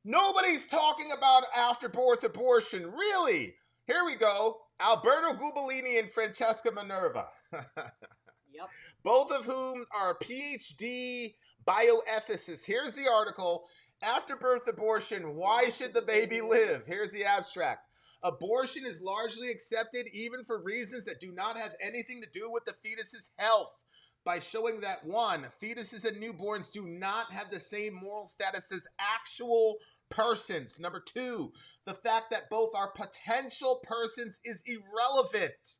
Nobody's talking about after-birth abortion, really. Here we go. Alberto Gubalini and Francesca Minerva. Yep. Both of whom are PhD bioethicists. Here's the article. After-birth abortion, why should the baby live? Here's the abstract. Abortion is largely accepted even for reasons that do not have anything to do with the fetus's health, by showing that 1, fetuses and newborns do not have the same moral status as actual persons. Number 2, the fact that both are potential persons is irrelevant.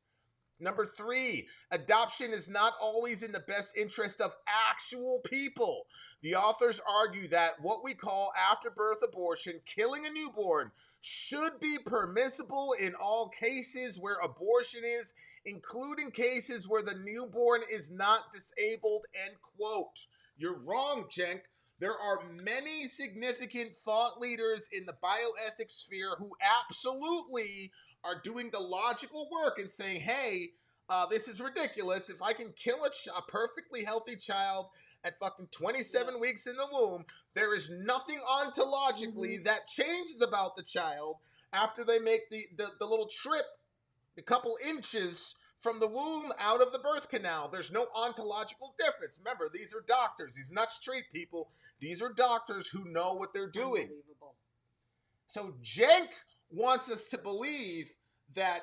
Number 3, adoption is not always in the best interest of actual people. The authors argue that what we call after-birth abortion, killing a newborn, should be permissible in all cases where abortion is, including cases where the newborn is not disabled, end quote. You're wrong, Jenk. There are many significant thought leaders in the bioethics sphere who absolutely are doing the logical work and saying, hey, this is ridiculous. If I can kill a perfectly healthy child at fucking 27 weeks in the womb, there is nothing ontologically that changes about the child after they make the little trip, a couple inches from the womb out of the birth canal. There's no ontological difference. Remember, these are doctors. These are not straight people. These are doctors who know what they're doing. So Jenk wants us to believe that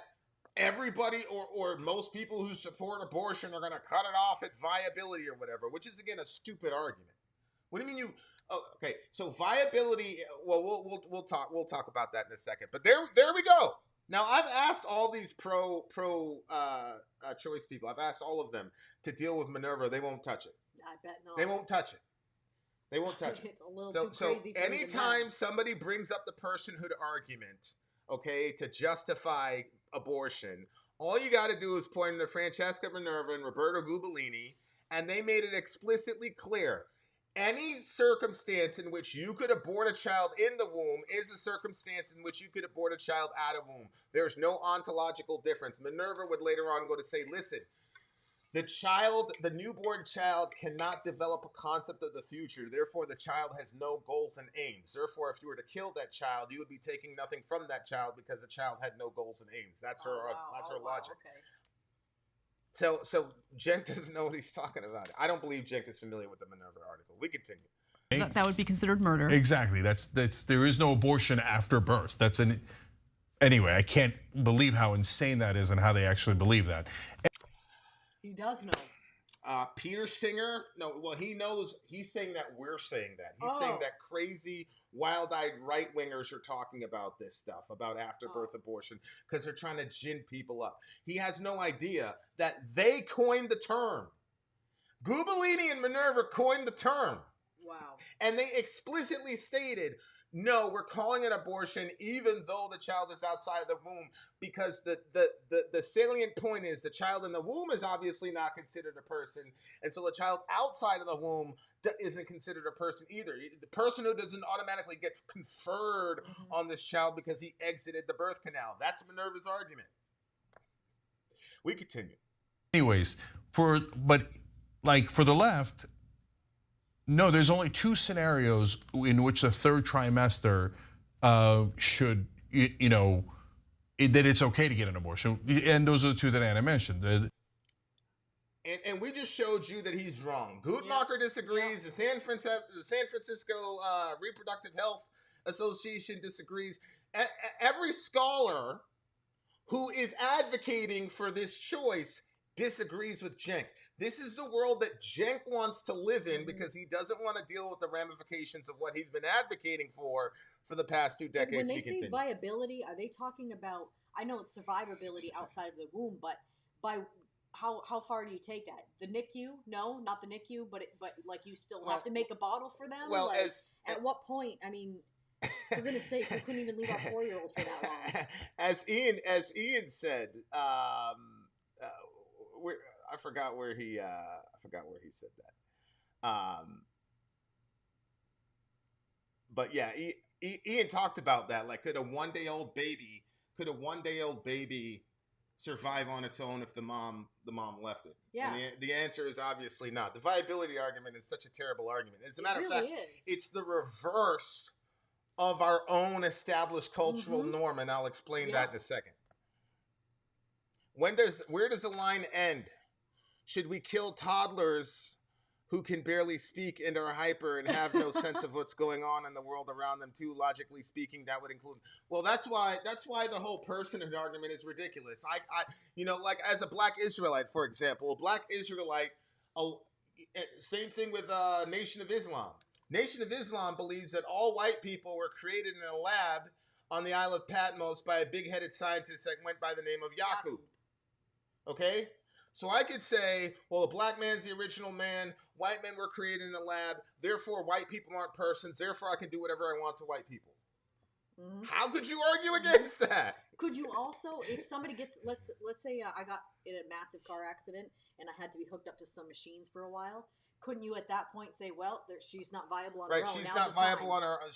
everybody or most people who support abortion are going to cut it off at viability or whatever, which is, again, a stupid argument. What do you mean you... Oh, okay, so viability, well, we'll talk about that in a second. But there we go. Now, I've asked all these pro-choice people, I've asked all of them to deal with Minerva. They won't touch it. I bet not. They won't touch it. They won't touch it. It's a little too crazy. So anytime somebody brings up the personhood argument, okay, to justify abortion, all you got to do is point to Francesca Minerva and Roberto Gubalini, and they made it explicitly clear. Any circumstance in which you could abort a child in the womb is a circumstance in which you could abort a child out of womb. There's no ontological difference. Minerva would later on go to say, listen, the newborn child cannot develop a concept of the future. Therefore, the child has no goals and aims. Therefore, if you were to kill that child, you would be taking nothing from that child because the child had no goals and aims. That's her logic. Okay. So Jenk doesn't know what he's talking about. I don't believe Jenk is familiar with the Minerva article. We continue. That would be considered murder. Exactly. That's there is no abortion after birth. Anyway, I can't believe how insane that is and how they actually believe that. He does know. Peter Singer, he knows. He's saying that we're saying that. He's saying that crazy, wild-eyed right-wingers are talking about this stuff, about after-birth abortion, because they're trying to gin people up. He has no idea that they coined the term. Gubellini and Minerva coined the term. Wow. And they explicitly stated, no, we're calling it abortion even though the child is outside of the womb, because the salient point is the child in the womb is obviously not considered a person, and so the child outside of the womb isn't considered a person either. The personhood doesn't automatically get conferred on this child because he exited the birth canal. That's Minerva's argument. We continue. Anyways, but for the left, no, there's only two scenarios in which the third trimester should, that it's okay to get an abortion, and those are the two that Anna mentioned. And we just showed you that he's wrong. Guttmacher disagrees. The San Francisco Reproductive Health Association disagrees. Every scholar who is advocating for this choice disagrees with Cenk. This is the world that Cenk wants to live in because he doesn't want to deal with the ramifications of what he's been advocating for the past 2 decades. When they say viability, are they talking about, I know it's survivability outside of the womb, but by how far do you take that? The NICU? No, not the NICU, but like you still have to make a bottle for them? Well, like, at what point, I mean, for goodness sake, we couldn't even leave our 4-year-old for that long. As Ian said, I forgot where he said that. But yeah, Ian talked about that. Like, could a one-day-old baby survive on its own if the mom left it? Yeah. And the answer is obviously not. The viability argument is such a terrible argument. As a matter of fact, it's the reverse of our own established cultural norm, and I'll explain that in a second. Where does the line end? Should we kill toddlers who can barely speak and are hyper and have no sense of what's going on in the world around them too? Logically speaking, that would include. Well, that's why the whole personhood argument is ridiculous. Like as a black Israelite, for example, a black Israelite, same thing with Nation of Islam. Nation of Islam believes that all white people were created in a lab on the Isle of Patmos by a big-headed scientist that went by the name of Yaqub. Okay? So I could say, well, a black man's the original man, white men were created in a lab, therefore white people aren't persons, therefore I can do whatever I want to white people. How could you argue against that? Could you also, if somebody gets, let's say I got in a massive car accident and I had to be hooked up to some machines for a while, couldn't you at that point say, well, she's not viable on her own? She's not viable on her own.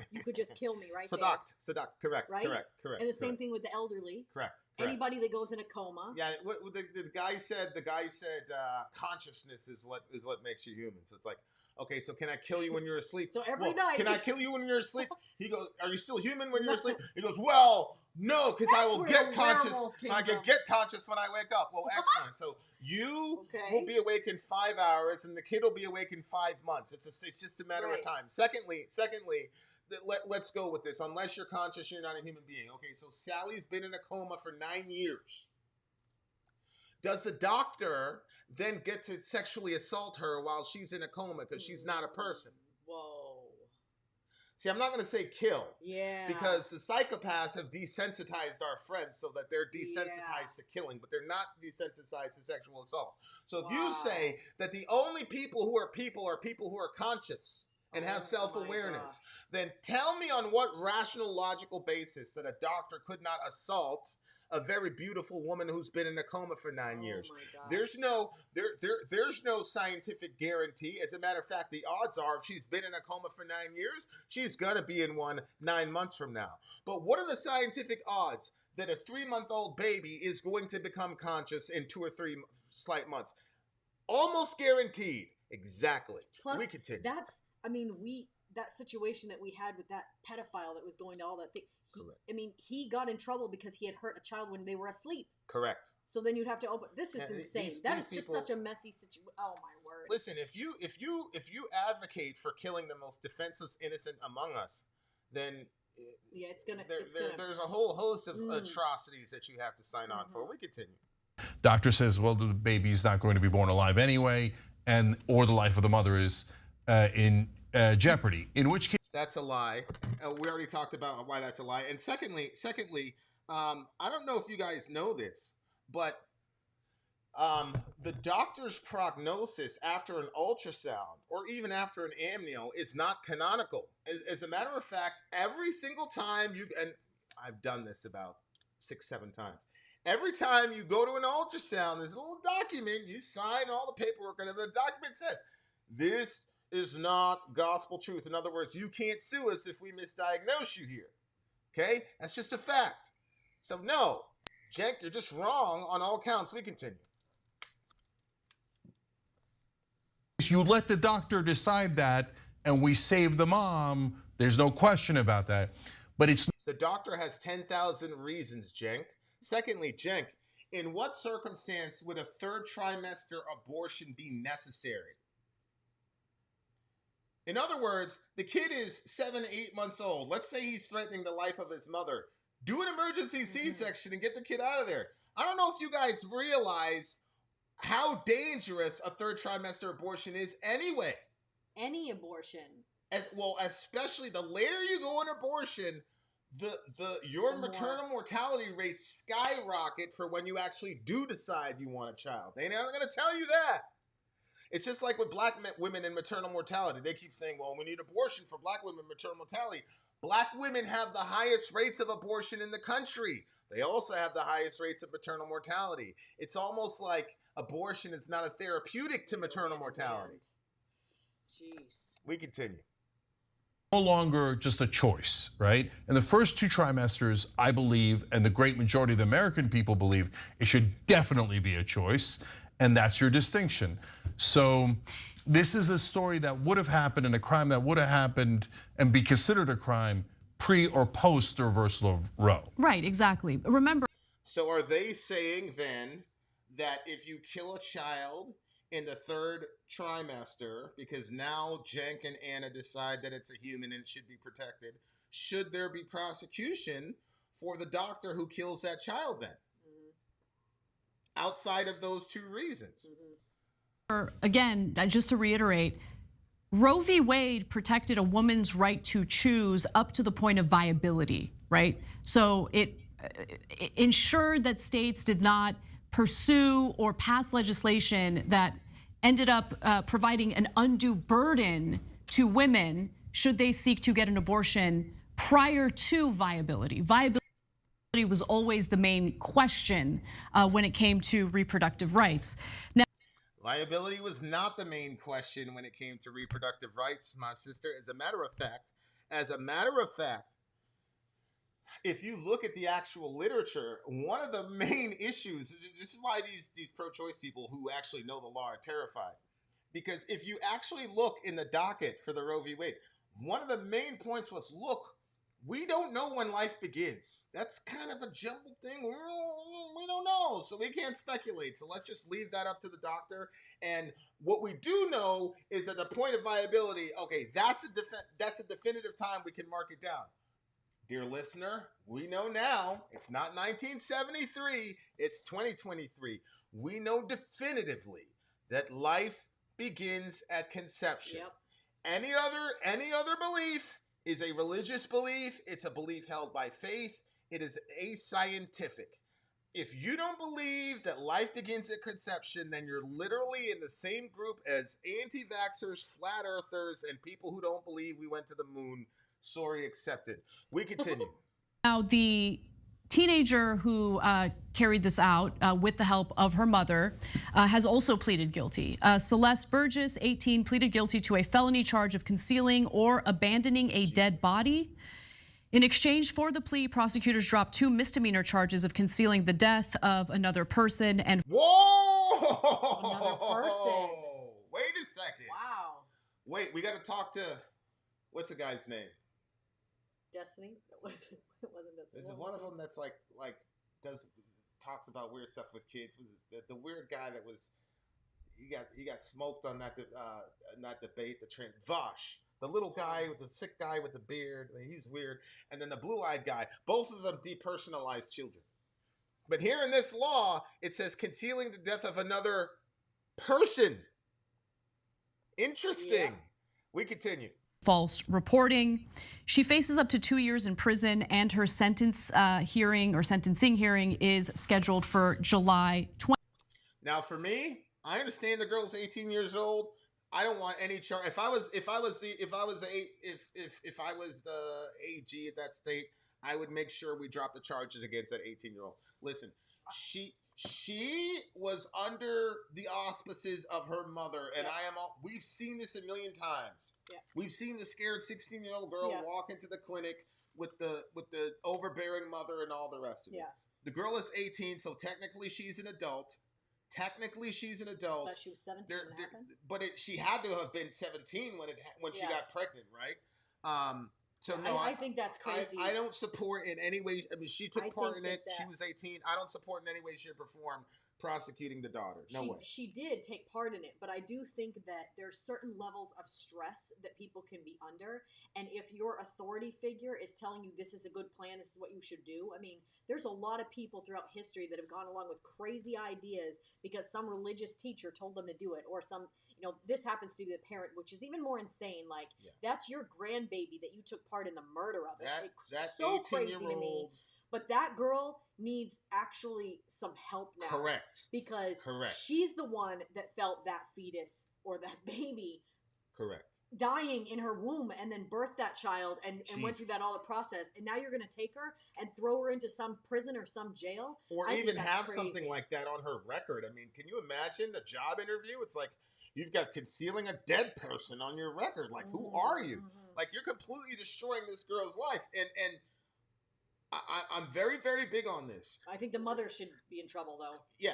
You could just kill me right there. Sadak, correct, right? Correct. And the same thing with the elderly. Correct. Anybody that goes in a coma. Yeah, what the guy said consciousness is what makes you human. So it's like, okay, so can I kill you when you're asleep? So every night. Can I kill you when you're asleep? He goes, are you still human when you're asleep? He goes, well, no, because I will get conscious. I can get conscious when I wake up. Well, excellent. So you will be awake in 5 hours, and the kid will be awake in 5 months. It's just a matter of time. Secondly, let's go with this. Unless you're conscious, you're not a human being. Okay, so Sally's been in a coma for 9 years. Does the doctor then get to sexually assault her while she's in a coma because she's not a person? Whoa. See, I'm not going to say kill. Yeah. Because the psychopaths have desensitized our friends so that they're desensitized to killing, but they're not desensitized to sexual assault. So if you say that the only people who are people who are conscious and have self-awareness, then tell me on what rational, logical basis that a doctor could not assault a very beautiful woman who's been in a coma for 9 years. There's no scientific guarantee. As a matter of fact, the odds are if she's been in a coma for 9 years, she's gonna be in one 9 months from now. But what are the scientific odds that a 3-month-old baby is going to become conscious in 2 or 3 slight months? Almost guaranteed. Exactly. Plus, we continue. That situation that we had with that pedophile that was going to all that thing. He got in trouble because he had hurt a child when they were asleep. Correct. So then you'd have to open. This is insane. That is just such a messy situation. Oh my word. Listen, if you advocate for killing the most defenseless innocent among us, then there's a whole host of atrocities that you have to sign on for. We continue. Doctor says, well, the baby's not going to be born alive anyway, or the life of the mother is in jeopardy. In which case, that's a lie. We already talked about why that's a lie. And secondly, I don't know if you guys know this, but the doctor's prognosis after an ultrasound or even after an amnio is not canonical. As a matter of fact, every single time and I've done this about 6-7 times. Every time you go to an ultrasound, there's a little document, you sign all the paperwork, and the document says, this is not gospel truth. In other words, you can't sue us if we misdiagnose you here. Okay? That's just a fact. So no, Cenk, you're just wrong on all counts. We continue. You let the doctor decide that, and we save the mom. There's no question about that. But it's the doctor has 10,000 reasons, Cenk. Secondly, Cenk, in what circumstance would a third trimester abortion be necessary? In other words, the kid is 7-8 months old. Let's say he's threatening the life of his mother. Do an emergency C-section and get the kid out of there. I don't know if you guys realize how dangerous a third trimester abortion is anyway. Any abortion. Especially the later you go on abortion, your maternal mortality rates skyrocket for when you actually do decide you want a child. They're not going to tell you that. It's just like with black women and maternal mortality. They keep saying, well, we need abortion for black women maternal mortality. Black women have the highest rates of abortion in the country. They also have the highest rates of maternal mortality. It's almost like abortion is not a therapeutic to maternal mortality. Jeez. We continue. No longer just a choice, right? In the first 2 trimesters, I believe, and the great majority of the American people believe, it should definitely be a choice, and that's your distinction. So this is a story that would have happened and a crime that would have happened and be considered a crime pre or post the reversal of Roe. Right, exactly. Remember. So are they saying then that if you kill a child in the 3rd trimester, because now Cenk and Anna decide that it's a human and it should be protected, should there be prosecution for the doctor who kills that child then? Mm-hmm. Outside of those 2 reasons. Mm-hmm. Again, just to reiterate, Roe v. Wade protected a woman's right to choose up to the point of viability, right? So it ensured that states did not pursue or pass legislation that ended up providing an undue burden to women should they seek to get an abortion prior to viability. Viability was always the main question when it came to reproductive rights. Now, viability was not the main question when it came to reproductive rights, my sister. As a matter of fact, if you look at the actual literature, one of the main issues, this is why these pro-choice people who actually know the law are terrified. Because if you actually look in the docket for the Roe v. Wade, one of the main points was, look, we don't know when life begins. That's kind of a jumbled thing. We don't know, so we can't speculate. So let's just leave that up to the doctor. And what we do know is at the point of viability, okay, that's a definitive time we can mark it down. Dear listener, we know now, it's not 1973, it's 2023. We know definitively that life begins at conception. Yep. Any other belief is a religious belief. It's a belief held by faith. It is ascientific. If you don't believe that life begins at conception, then you're literally in the same group as anti-vaxxers, flat earthers, and people who don't believe we went to the moon. Sori accepted. We continue. Now, the teenager who carried this out with the help of her mother has also pleaded guilty. Celeste Burgess, 18, pleaded guilty to a felony charge of concealing or abandoning a dead body. In exchange for the plea, prosecutors dropped 2 misdemeanor charges of concealing the death of another person and whoa! Another person. Wait a second. Wow. Wait, we got to talk to, what's the guy's name? Destiny? It wasn't Destiny. There's one of them that's like talks about weird stuff with kids. Was the weird guy that was he got smoked on that debate? Vosh, the little guy with the sick guy with the beard. I mean, he was weird. And then the blue-eyed guy. Both of them depersonalized children. But here in this law, it says concealing the death of another person. Interesting. Yeah. We continue. False reporting. She faces up to 2 years in prison, and her sentencing hearing is scheduled for July 20th. Now, for me, I understand the girl's 18 years old. I don't want any charge. If I was the AG at that state, I would make sure we drop the charges against that 18-year-old. Listen, she was under the auspices of her mother, and we've seen this a million times. Yeah. We've seen the scared 16-year-old girl walk into the clinic with the overbearing mother and all the rest of it. The girl is 18, so technically she's an adult. Technically, she's an adult. But she was 17 when it happened? But she had to have been 17 when she got pregnant, right? I think that's crazy. I don't support in any way. I mean, she took part in it. She was 18. I don't support in any way, shape, or form prosecuting the daughter. No way. She did take part in it, but I do think that there's certain levels of stress that people can be under. And if your authority figure is telling you this is a good plan, this is what you should do. I mean, there's a lot of people throughout history that have gone along with crazy ideas because some religious teacher told them to do it, or some, this happens to be the parent, which is even more insane. Like, that's your grandbaby that you took part in the murder of. It's so crazy to me. But that girl needs actually some help now. Correct. Because she's the one that felt that fetus or that baby dying in her womb and then birthed that child and went through that all the process. And now you're going to take her and throw her into some prison or some jail? Or even have something like that on her record. I mean, can you imagine a job interview? It's like, you've got concealing a dead person on your record. Like, who are you? Like, you're completely destroying this girl's life. And I'm very, very big on this. I think the mother should be in trouble, though. Yeah.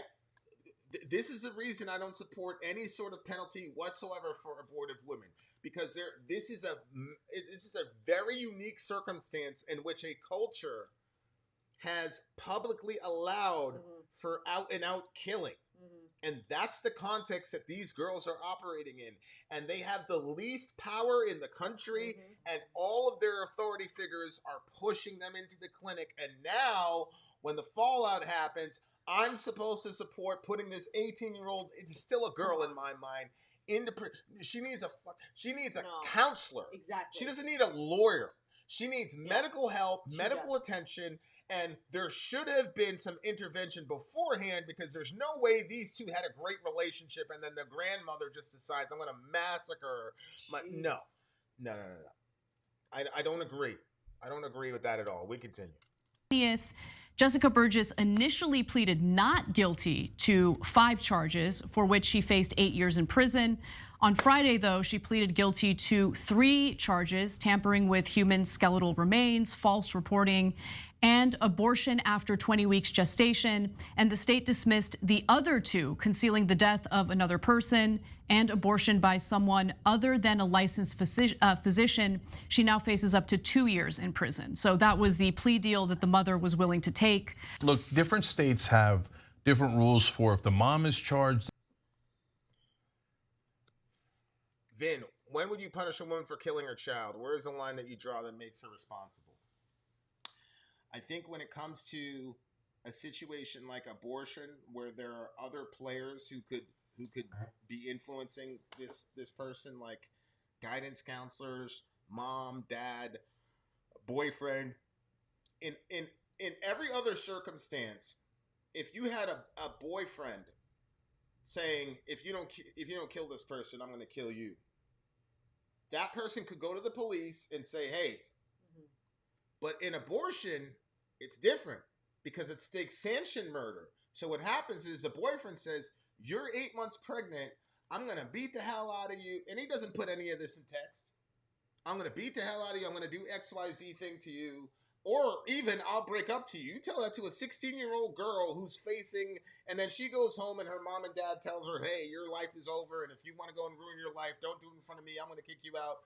This is the reason I don't support any sort of penalty whatsoever for abortive women. Because this is a very unique circumstance in which a culture has publicly allowed for out-and-out killing. And that's the context that these girls are operating in. And they have the least power in the country, and all of their authority figures are pushing them into the clinic. And now, when the fallout happens, I'm supposed to support putting this 18-year-old, it's still a girl in my mind, she needs a counselor. Exactly. She doesn't need a lawyer. She needs medical help, medical attention, and there should have been some intervention beforehand, because there's no way these two had a great relationship and then the grandmother just decides, I'm going to massacre her. No. I don't agree. I don't agree with that at all. We continue. Jessica Burgess initially pleaded not guilty to 5 charges for which she faced 8 years in prison. On Friday, though, she pleaded guilty to 3 charges: tampering with human skeletal remains, false reporting, and abortion after 20 weeks gestation. And the state dismissed the other 2, concealing the death of another person and abortion by someone other than a licensed physician. She now faces up to 2 years in prison. So that was the plea deal that the mother was willing to take. Look, different states have different rules for if the mom is charged. Vin, when would you punish a woman for killing her child? Where is the line that you draw that makes her responsible? I think when it comes to a situation like abortion, where there are other players who could be influencing this person, like guidance counselors, mom, dad, boyfriend. In every other circumstance, if you had a boyfriend saying, if you don't kill this person, I'm going to kill you, that person could go to the police and say, hey. But in abortion, it's different, because it's state-sanctioned murder. So what happens is the boyfriend says, you're 8 months pregnant, I'm going to beat the hell out of you. And he doesn't put any of this in text. I'm going to beat the hell out of you. I'm going to do XYZ thing to you. Or even, I'll break up to you. You tell that to a 16-year-old girl who's facing, and then she goes home and her mom and dad tells her, hey, your life is over, and if you want to go and ruin your life, don't do it in front of me. I'm going to kick you out.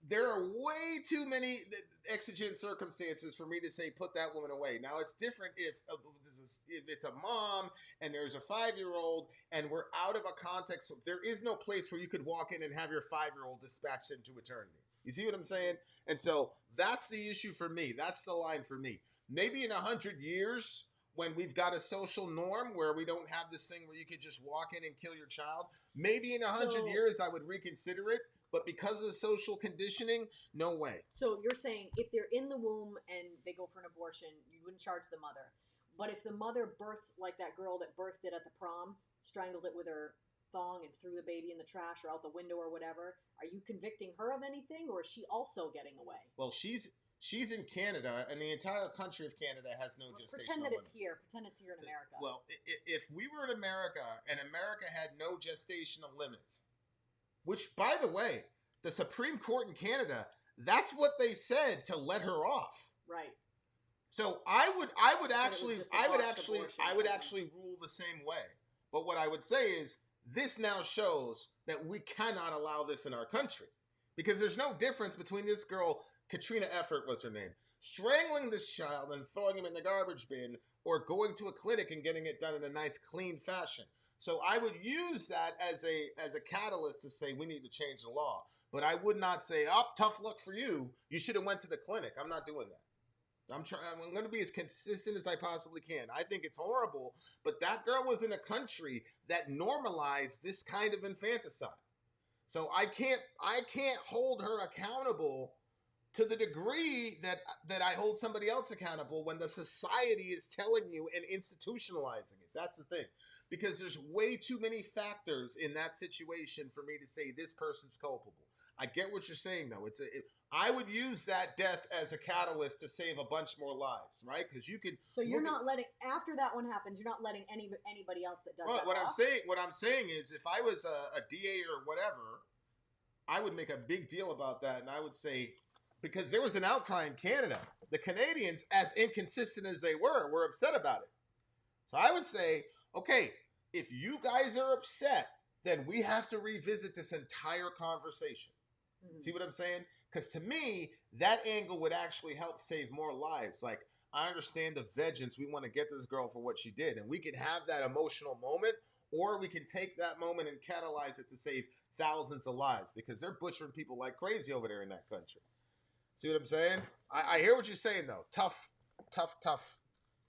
There are way too many exigent circumstances for me to say, put that woman away. Now, it's different if it's a mom and there's a 5-year-old and we're out of a context. So there is no place where you could walk in and have your 5-year-old dispatched into eternity. You see what I'm saying? And so that's the issue for me. That's the line for me. Maybe in 100 years, when we've got a social norm where we don't have this thing where you could just walk in and kill your child, maybe in 100 years I would reconsider it. But because of social conditioning, no way. So you're saying if they're in the womb and they go for an abortion, you wouldn't charge the mother. But if the mother births like that girl that birthed it at the prom, strangled it with her thong and threw the baby in the trash or out the window or whatever, are you convicting her of anything, or is she also getting away? Well, she's in Canada, and the entire country of Canada has no gestational Pretend that limits. it's here. Pretend it's here in America. Well, if we were in America and America had no gestational limits, which, by the way, the Supreme Court in Canada, that's what they said to let her off. Right. So I would actually rule the same way. But what I would say is this now shows that we cannot allow this in our country, because there's no difference between this girl, Katrina Effort was her name, strangling this child and throwing him in the garbage bin, or going to a clinic and getting it done in a nice, clean fashion. So I would use that as a catalyst to say we need to change the law. But I would not say, oh, tough luck for you. You should have went to the clinic. I'm not doing that. I'm going to be as consistent as I possibly can. I think it's horrible, but that girl was in a country that normalized this kind of infanticide. So I can't hold her accountable to the degree that I hold somebody else accountable when the society is telling you and institutionalizing it. That's the thing. Because there's way too many factors in that situation for me to say this person's culpable. I get what you're saying, though. I would use that death as a catalyst to save a bunch more lives, right? Because you could. So you're not letting, after that one happens, you're not letting anybody else that does that. What I'm saying is, if I was a DA or whatever, I would make a big deal about that, and I would say, because there was an outcry in Canada, the Canadians, as inconsistent as they were upset about it. So I would say, okay, if you guys are upset, then we have to revisit this entire conversation. Mm-hmm. See what I'm saying? Because to me, that angle would actually help save more lives. Like, I understand the vengeance. We want to get this girl for what she did. And we can have that emotional moment, or we can take that moment and catalyze it to save thousands of lives, because they're butchering people like crazy over there in that country. See what I'm saying? I hear what you're saying, though. Tough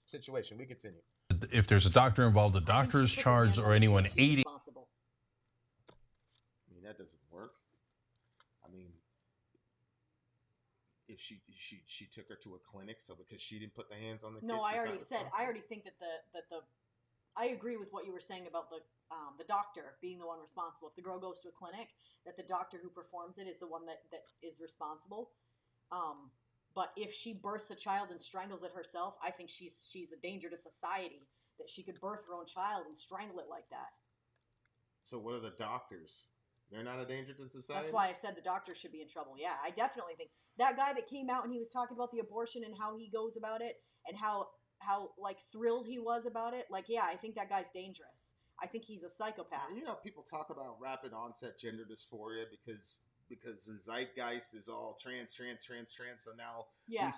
situation. We continue. If there's a doctor involved, the doctor is charged, or anyone aiding. I mean, that doesn't work. I mean, if she took her to a clinic, so because she didn't put the hands on the kid. No, I already said. I already think that the I agree with what you were saying about the doctor being the one responsible. If the girl goes to a clinic, that the doctor who performs it is the one that is responsible. But if she births a child and strangles it herself, I think she's a danger to society, that she could birth her own child and strangle it like that. So what are the doctors? They're not a danger to society? That's why I said the doctor should be in trouble. Yeah, I definitely think that guy that came out and he was talking about the abortion and how he goes about it and how like thrilled he was about it. Like, yeah, I think that guy's dangerous. I think he's a psychopath. You know, people talk about rapid onset gender dysphoria because the zeitgeist is all trans. So now, yeah.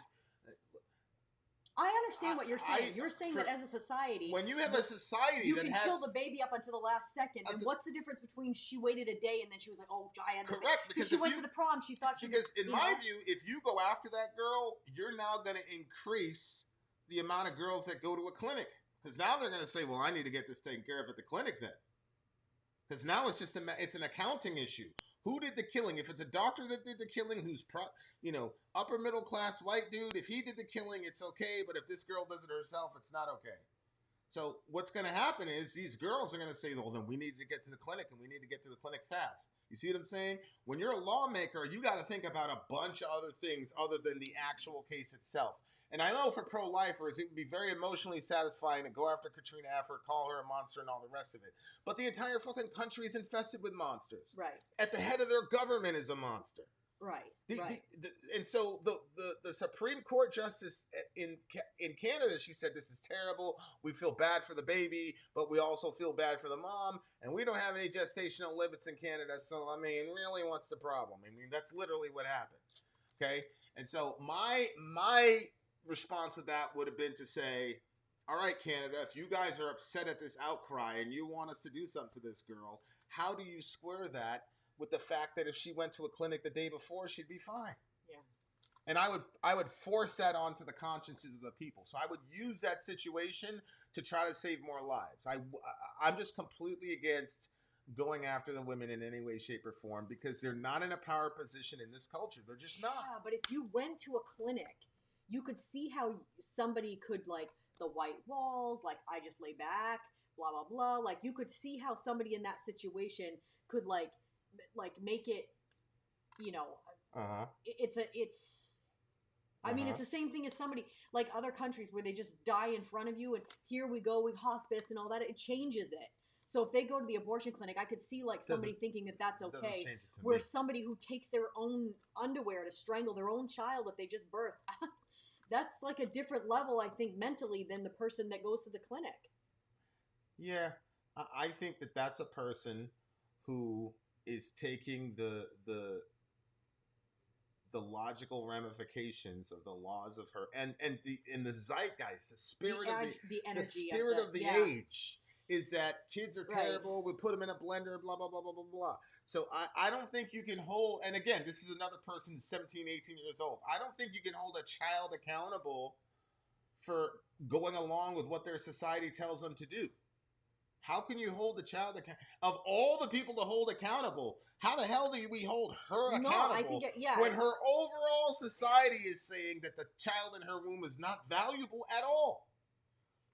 I understand what you're saying. You're saying that as a society, when you have a society you can kill the baby up until the last second. And what's the difference between she waited a day and then she was like, oh, I had correct, because she went to the prom, she thought she because in my view, if you go after that girl, you're now going to increase the amount of girls that go to a clinic, because now they're going to say, well, I need to get this taken care of at the clinic then, because now it's just it's an accounting issue. Who did the killing? If it's a doctor that did the killing, who's upper middle class white dude, if he did the killing, it's okay. But if this girl does it herself, it's not okay. So what's going to happen is these girls are going to say, well, then we need to get to the clinic, and we need to get to the clinic fast. You see what I'm saying? When you're a lawmaker, you got to think about a bunch of other things other than the actual case itself. And I know for pro-lifers, it would be very emotionally satisfying to go after Katrina Effort, call her a monster and all the rest of it. But the entire fucking country is infested with monsters. Right. At the head of their government is a monster. Right. And so the Supreme Court justice in Canada, she said, this is terrible. We feel bad for the baby, but we also feel bad for the mom. And we don't have any gestational limits in Canada. So, I mean, really, what's the problem? I mean, that's literally what happened. Okay. And so my response to that would have been to say, all right, Canada, if you guys are upset at this outcry and you want us to do something to this girl, how do you square that with the fact that if she went to a clinic the day before, she'd be fine? Yeah. And I would force that onto the consciences of the people. So I would use that situation to try to save more lives. I'm just completely against going after the women in any way, shape, or form, because they're not in a power position in this culture. They're just not. Yeah, but if you went to a clinic, you could see how somebody could like the white walls, like I just lay back, blah blah blah. Like you could see how somebody in that situation could like make it, you know, it's I mean, it's the same thing as somebody like other countries where they just die in front of you, and here we go with hospice and all that. It changes it. So if they go to the abortion clinic, I could see like somebody thinking that that's okay. Where somebody who takes their own underwear to strangle their own child that they just birthed, that's like a different level, I think, mentally than the person that goes to the clinic. Yeah, I think that that's a person who is taking the logical ramifications of the laws of her and the zeitgeist, the spirit of the age is that kids are terrible. We put them in a blender, blah blah blah blah blah blah. So I don't think you can hold. And again, this is another person who's 17, 18 years old. I don't think you can hold a child accountable for going along with what their society tells them to do. How can you hold the child accountable? Of all the people to hold accountable, how the hell do we hold her accountable I think when her overall society is saying that the child in her womb is not valuable at all?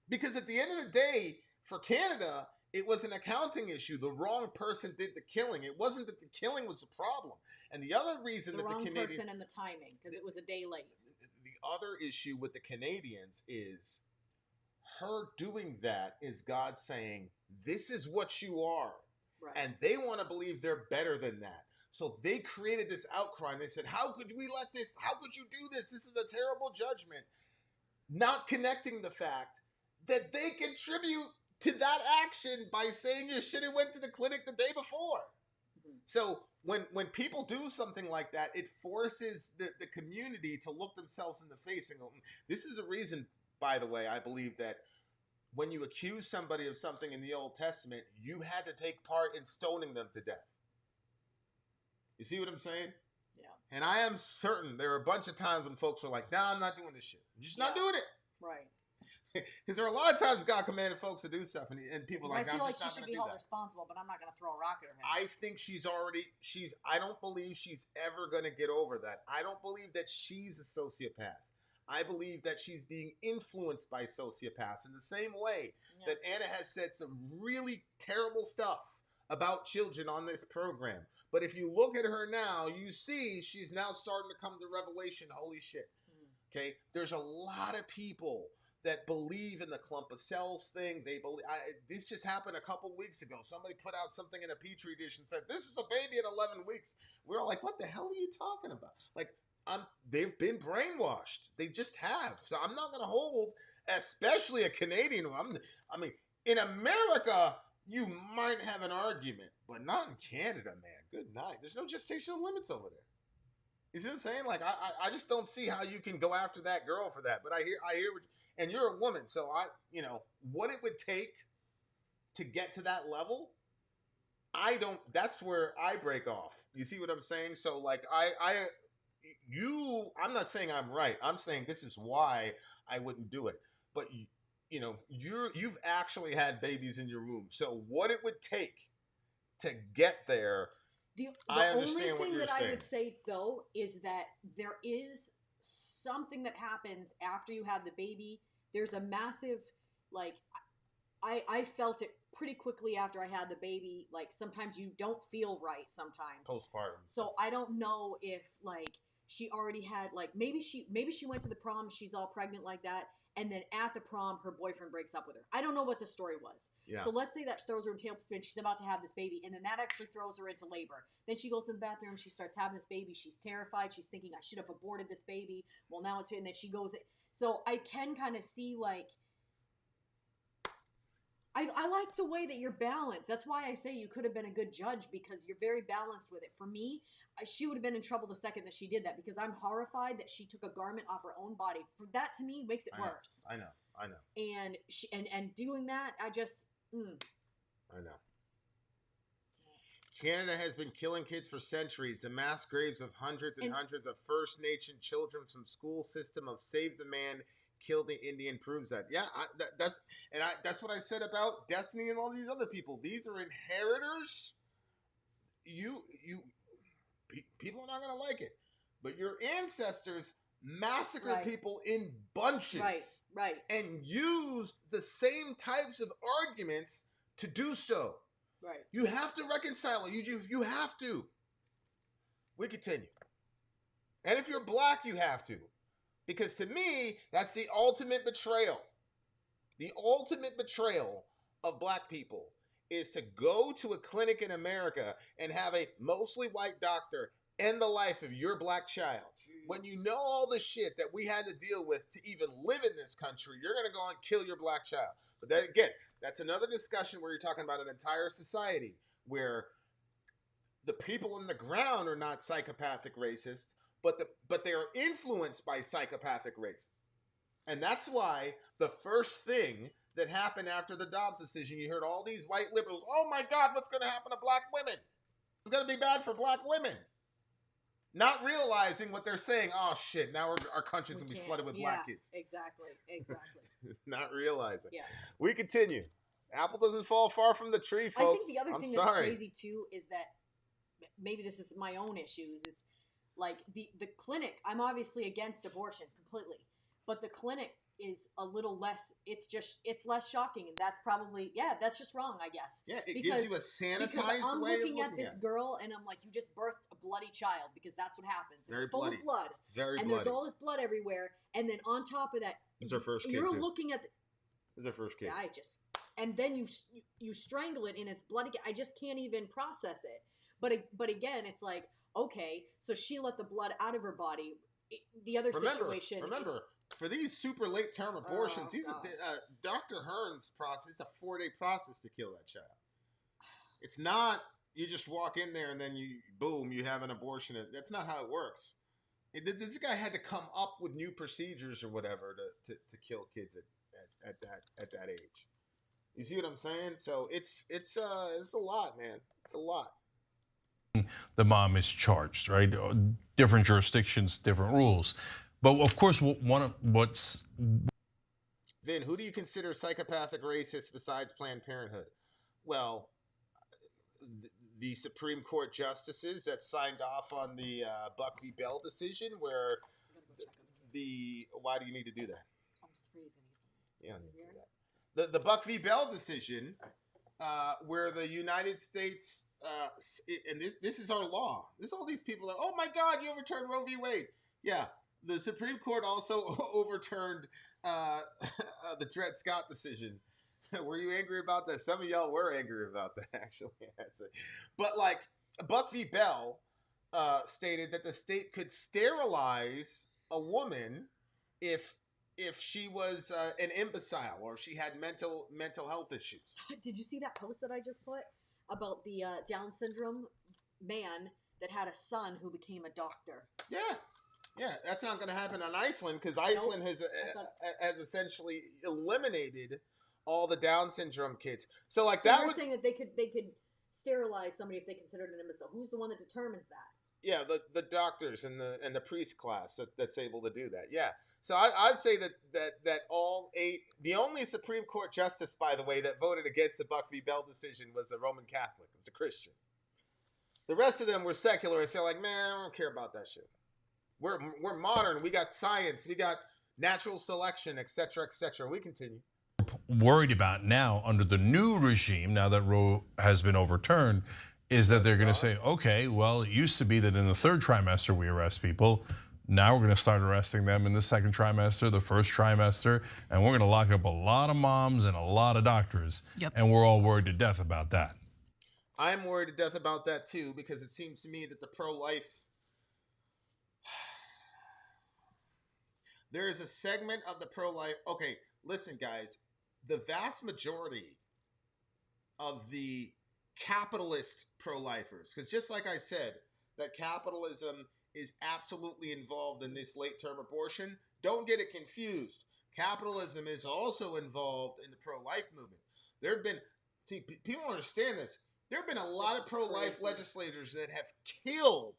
Because at the end of the day, for Canada, it was an accounting issue. The wrong person did the killing. It wasn't that the killing was the problem. And the other reason that the Canadians... The wrong person and the timing, because it was a day late. The other issue with the Canadians is her doing that is God saying, this is what you are. Right. And they want to believe they're better than that. So they created this outcry and they said, how could we let this, how could you do this? This is a terrible judgment. Not connecting the fact that they contribute to that action by saying you should have went to the clinic the day before. Mm-hmm. So when people do something like that, it forces the community to look themselves in the face and go, this is a reason, by the way, I believe that when you accuse somebody of something in the Old Testament, you had to take part in stoning them to death. You see what I'm saying? Yeah. And I am certain there are a bunch of times when folks are like, nah, I'm not doing this shit. I'm just not doing it. Right. Because there are a lot of times God commanded folks to do stuff, and people are like, I'm just not going to do that. I feel like she should be held responsible, but I'm not going to throw a rock at her head. I think I don't believe she's ever going to get over that. I don't believe that she's a sociopath. I believe that she's being influenced by sociopaths in the same way that Anna has said some really terrible stuff about children on this program. But if you look at her now, you see she's now starting to come to revelation. Holy shit. Okay? There's a lot of people that believe in the clump of cells thing. They believe. This just happened a couple weeks ago. Somebody put out something in a Petri dish and said, this is a baby at 11 weeks. We're all like, what the hell are you talking about? Like, they've been brainwashed. They just have. So I'm not going to hold, especially a Canadian one. I mean, in America, you might have an argument, but not in Canada, man. Good night. There's no gestational limits over there. You see what I'm saying? Like, I just don't see how you can go after that girl for that. But I hear what, and you're a woman, so what it would take to get to that level, that's where I break off. You see what I'm saying? So like, I'm not saying I'm right. I'm saying this is why I wouldn't do it. But you've actually had babies in your womb. So what it would take to get there, I understand what you're saying. The only thing that I would say though is that there is something that happens after you have the baby. There's a massive, like, I felt it pretty quickly after I had the baby. Like, sometimes you don't feel right sometimes. Postpartum. So I don't know if, like, she already had, like, maybe she went to the prom, she's all pregnant like that, and then at the prom, her boyfriend breaks up with her. I don't know what the story was. Yeah. So let's say that throws her in tailspin. She's about to have this baby, and then that actually throws her into labor. Then she goes to the bathroom. She starts having this baby. She's terrified. She's thinking, I should have aborted this baby. Well, now it's... And then she goes... So I can kind of see, like... I like the way that you're balanced. That's why I say you could have been a good judge, because you're very balanced with it. For me, she would have been in trouble the second that she did that, because I'm horrified that she took a garment off her own body. For that, to me, makes it worse. I know. And and doing that, I just... I know. Canada has been killing kids for centuries. The mass graves of hundreds and hundreds of First Nation children from school system of Save the Man, Kill the Indian proves that. Yeah, that's what I said about Destiny and all these other people. These are inheritors. People are not going to like it, but your ancestors massacred people in bunches, and used the same types of arguments to do so. Right. You have to reconcile it. You have to. We continue. And if you're black, you have to. Because to me, that's the ultimate betrayal. The ultimate betrayal of black people is to go to a clinic in America and have a mostly white doctor end the life of your black child. Jeez. When you know all the shit that we had to deal with to even live in this country, you're going to go and kill your black child. But then, again, that's another discussion where you're talking about an entire society where the people on the ground are not psychopathic racists, but they are influenced by psychopathic racists. And that's why the first thing that happened after the Dobbs decision, you heard all these white liberals, oh my God, what's going to happen to black women? It's going to be bad for black women. Not realizing what they're saying, oh shit, now our country's going to be flooded with black kids. Exactly. Not realizing. Yeah. We continue. Apple doesn't fall far from the tree, folks. I think the other thing that's crazy too is that maybe this is my own issues, is like the clinic, I'm obviously against abortion completely, but the clinic is a little less, it's less shocking, and that's probably, that's just wrong, I guess. Yeah, it gives you a sanitized way of looking at it. I'm looking at this girl, and I'm like, you just birthed a bloody child, because that's what happens. It's full of blood. Very bloody. There's all this blood everywhere, and then on top of that, it's her first kid, you're too. looking at It's her first kid. And then you strangle it, and it's bloody. I just can't even process it. But again, it's like, okay, so she let the blood out of her body. The other situation. Remember, for these super late term abortions, Dr. Hearn's process. It's a 4-day process to kill that child. It's not you just walk in there and then you have an abortion. That's not how it works. This guy had to come up with new procedures or whatever to kill kids at that age. You see what I'm saying? So it's a lot, man. It's a lot. The mom is charged, right? Different jurisdictions, different rules. But of course, what's... Vin, who do you consider psychopathic racist besides Planned Parenthood? Well, the Supreme Court justices that signed off on the Buck v. Bell decision, where why do you need to do that? I'm just freezing. Yeah, I need to do that. The Buck v. Bell decision, where the United States, and this is our law. This all these people are, oh my God, you overturned Roe v. Wade. Yeah, the Supreme Court also overturned the Dred Scott decision. Were you angry about that? Some of y'all were angry about that, actually. But like, Buck v. Bell stated that the state could sterilize a woman if she was an imbecile or if she had mental health issues. Did you see that post that I just put about the Down syndrome man that had a son who became a doctor? Yeah, that's not going to happen on Iceland, because Iceland has essentially eliminated all the Down syndrome kids. So like, so that saying that they could sterilize somebody if they considered an imbecile. Who's the one that determines that? Yeah, the doctors and the priest class that's able to do that. Yeah. So I'd say that all 8, the only Supreme Court justice, by the way, that voted against the Buck v. Bell decision was a Roman Catholic. It was a Christian. The rest of them were secularists. They're like, man, I don't care about that shit. We're modern. We got science. We got natural selection, et cetera, et cetera. We continue. Worried about now under the new regime, now that Roe has been overturned, is that they're going to say, okay, well, it used to be that in the 3rd trimester we arrest people. Now we're going to start arresting them in the 2nd trimester, the 1st trimester, and we're going to lock up a lot of moms and a lot of doctors. Yep. And we're all worried to death about that. I'm worried to death about that too, because it seems to me that the pro-life, there is a segment of the pro-life. Okay, listen, guys, the vast majority of the capitalist pro-lifers, because just like I said, that capitalism is absolutely involved in this late-term abortion. Don't get it confused. Capitalism is also involved in the pro-life movement. People don't understand this. There have been a lot of pro-life legislators that have killed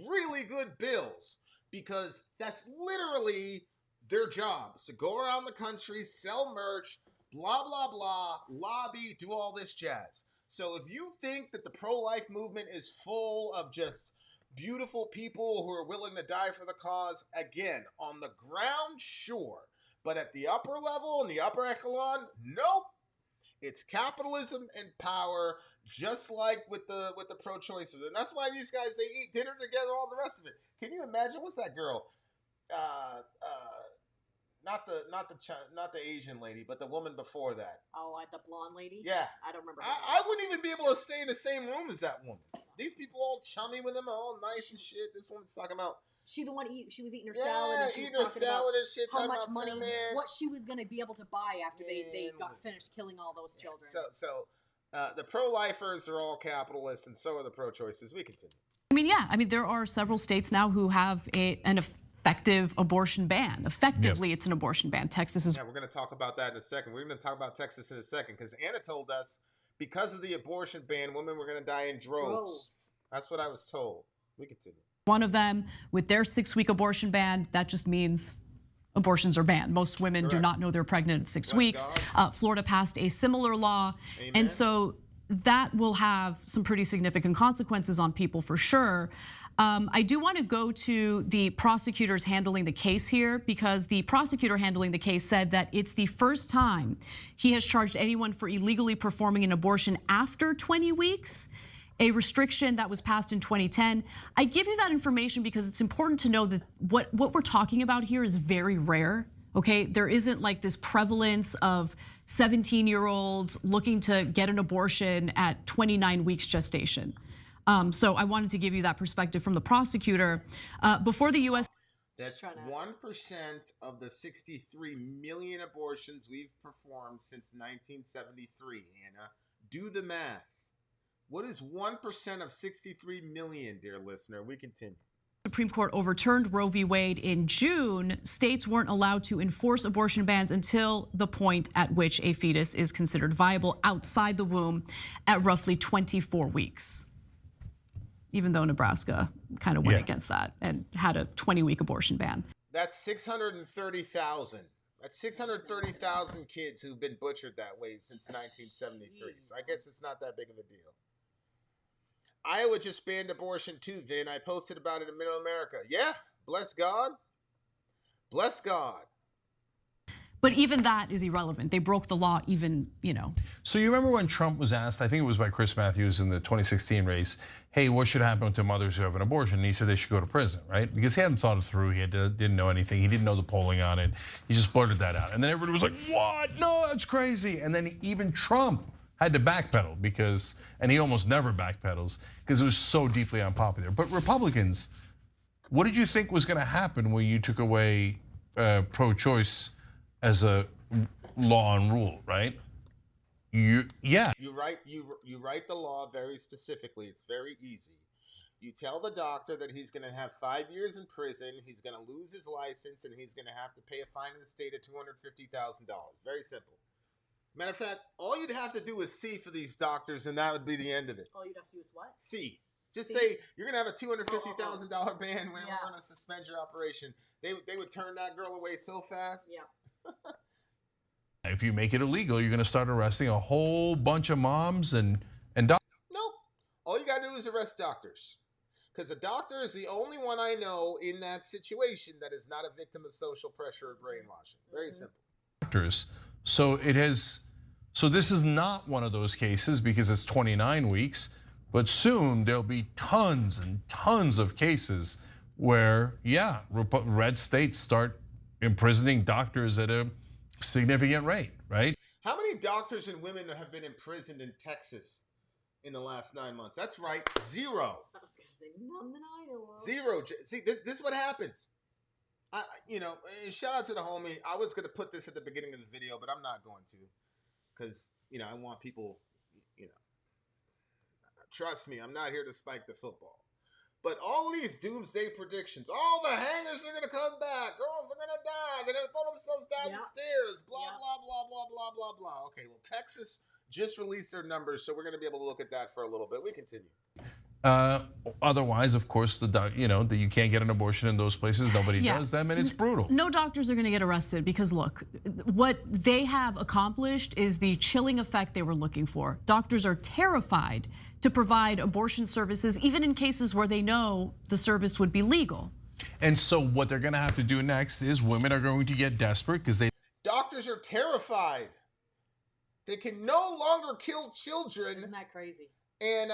really good bills because that's literally their jobs, to go around the country, sell merch, blah, blah, blah, lobby, do all this jazz. So if you think that the pro-life movement is full of just beautiful people who are willing to die for the cause. Again, on the ground, sure. But at the upper level, in the upper echelon, nope. It's capitalism and power, just like with the pro-choicers. And that's why these guys, they eat dinner together, all the rest of it. Can you imagine? What's that girl? Not the Asian lady, but the woman before that. Oh, the blonde lady? Yeah. I don't remember. I wouldn't even be able to stay in the same room as that woman. These people all chummy with them, all nice and shit. This woman's talking about... She was eating her salad. And she eating was her talking salad about and shit. how much money, what she was going to be able to buy after they got finished killing all those children. So the pro-lifers are all capitalists, and so are the pro-choicers. We continue. I mean, there are several states now who have an effective abortion ban. Effectively, It's an abortion ban. Texas is... Yeah, we're going to talk about that in a second. We're going to talk about Texas in a second, because Anna told us because of the abortion ban, women were going to die in droves. That's what I was told. We continue. One of them, with their 6-week abortion ban, that just means abortions are banned. Most women do not know they're pregnant at 6 weeks. Florida passed a similar law. Amen. And so that will have some pretty significant consequences on people for sure. I do want to go to the prosecutors handling the case here, because the prosecutor handling the case said that it's the first time he has charged anyone for illegally performing an abortion after 20 weeks. A restriction that was passed in 2010. I give you that information because it's important to know that what we're talking about here is very rare, okay? There isn't like this prevalence of 17-year-olds looking to get an abortion at 29 weeks gestation. So I wanted to give you that perspective from the prosecutor. Before the US... That's 1% of the 63 million abortions we've performed since 1973, Hannah. Do the math. What is 1% of 63 million, dear listener? We continue. Supreme Court overturned Roe v. Wade in June. States weren't allowed to enforce abortion bans until the point at which a fetus is considered viable outside the womb at roughly 24 weeks. Even though Nebraska kind of went against that and had a 20-week abortion ban. That's 630,000. That's 630,000 kids who've been butchered that way since 1973. So I guess it's not that big of a deal. Iowa just banned abortion too, Vin. I posted about it in Middle America. Yeah, bless God. Bless God. But even that is irrelevant. They broke the law even, So you remember when Trump was asked, I think it was by Chris Matthews in the 2016 race, hey, what should happen to mothers who have an abortion? And he said they should go to prison, right? Because he hadn't thought it through. He didn't know anything. He didn't know the polling on it. He just blurted that out. And then everybody was like, what? No, that's crazy. And then even Trump had to backpedal because, and he almost never backpedals because it was so deeply unpopular. But Republicans, what did you think was going to happen when you took away pro-choice as a law and rule, right? You write the law very specifically. It's very easy. You tell the doctor that he's going to have 5 years in prison, he's going to lose his license, and he's going to have to pay a fine in the state of $250,000. Very simple. Matter of fact, all you'd have to do is C for these doctors, and that would be the end of it. All you'd have to do is what? C. Just say you're going to have a $250,000 ban. We're going to suspend your operation. They would turn that girl away so fast. Yeah. If you make it illegal, you're going to start arresting a whole bunch of moms and doctors. Nope. All you got to do is arrest doctors. Because a doctor is the only one I know in that situation that is not a victim of social pressure or brainwashing. Very simple. Doctors. So this is not one of those cases because it's 29 weeks, but soon there'll be tons and tons of cases where, red states start imprisoning doctors at a significant rate, right? How many doctors and women have been imprisoned in Texas in the last 9 months? That's right, 0. I was gonna say none that I know of. 0. See, this is what happens. Shout out to the homie. I was gonna put this at the beginning of the video, but I'm not going to, because I want people. Trust me, I'm not here to spike the football. But all these doomsday predictions, all the hangers are gonna come back. Girls are gonna die. They're gonna throw themselves down the stairs. Blah blah blah blah blah blah blah. Okay, well, Texas just released their numbers, so we're gonna be able to look at that for a little bit. We continue. Otherwise, of course, you can't get an abortion in those places. Nobody does them, and it's brutal. No doctors are going to get arrested because look, what they have accomplished is the chilling effect they were looking for. Doctors are terrified to provide abortion services, even in cases where they know the service would be legal. And so what they're going to have to do next is women are going to get desperate because doctors are terrified. They can no longer kill children. Isn't that crazy? And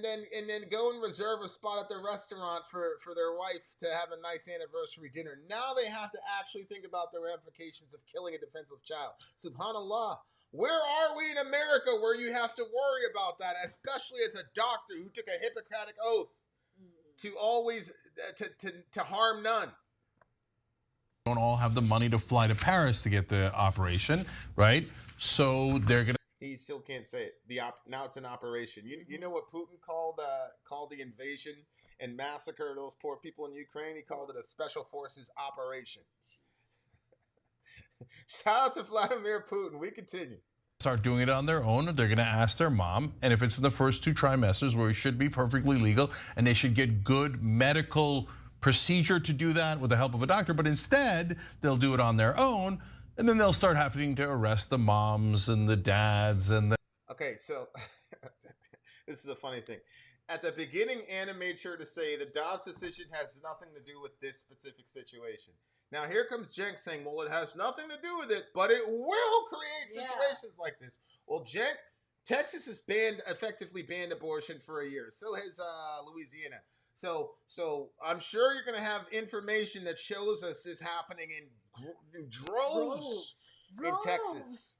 then go and reserve a spot at the restaurant for their wife to have a nice anniversary dinner. Now they have to actually think about the ramifications of killing a defenseless child. SubhanAllah. Where are we in America where you have to worry about that, especially as a doctor who took a Hippocratic oath to always to harm none? Don't all have the money to fly to Paris to get the operation, right? So they're gonna. He still can't say it. Now it's an operation. You know what Putin called the invasion and massacre of those poor people in Ukraine? He called it a special forces operation. Shout out to Vladimir Putin. We continue. Start doing it on their own. They're going to ask their mom, and if it's in the first 2 trimesters where it should be perfectly legal, and they should get good medical procedure to do that with the help of a doctor, but instead they'll do it on their own. And then they'll start having to arrest the moms and the dads and the. Okay, so this is the funny thing. At the beginning, Anna made sure to say the Dobbs decision has nothing to do with this specific situation. Now here comes Cenk saying, well, it has nothing to do with it, but it will create situations like this. Well, Cenk, Texas has effectively banned abortion for a year. So has Louisiana. So I'm sure you're going to have information that shows us this happening in droves in Texas.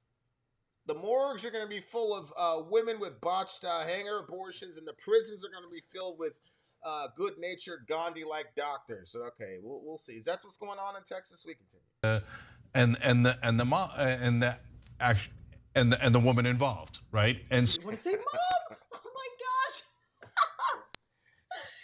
The morgues are going to be full of women with botched hanger abortions, and the prisons are going to be filled with good-natured Gandhi-like doctors. So, okay, we'll see. Is that what's going on in Texas? We continue. And the woman involved, right? And you want to say mom? Oh my gosh!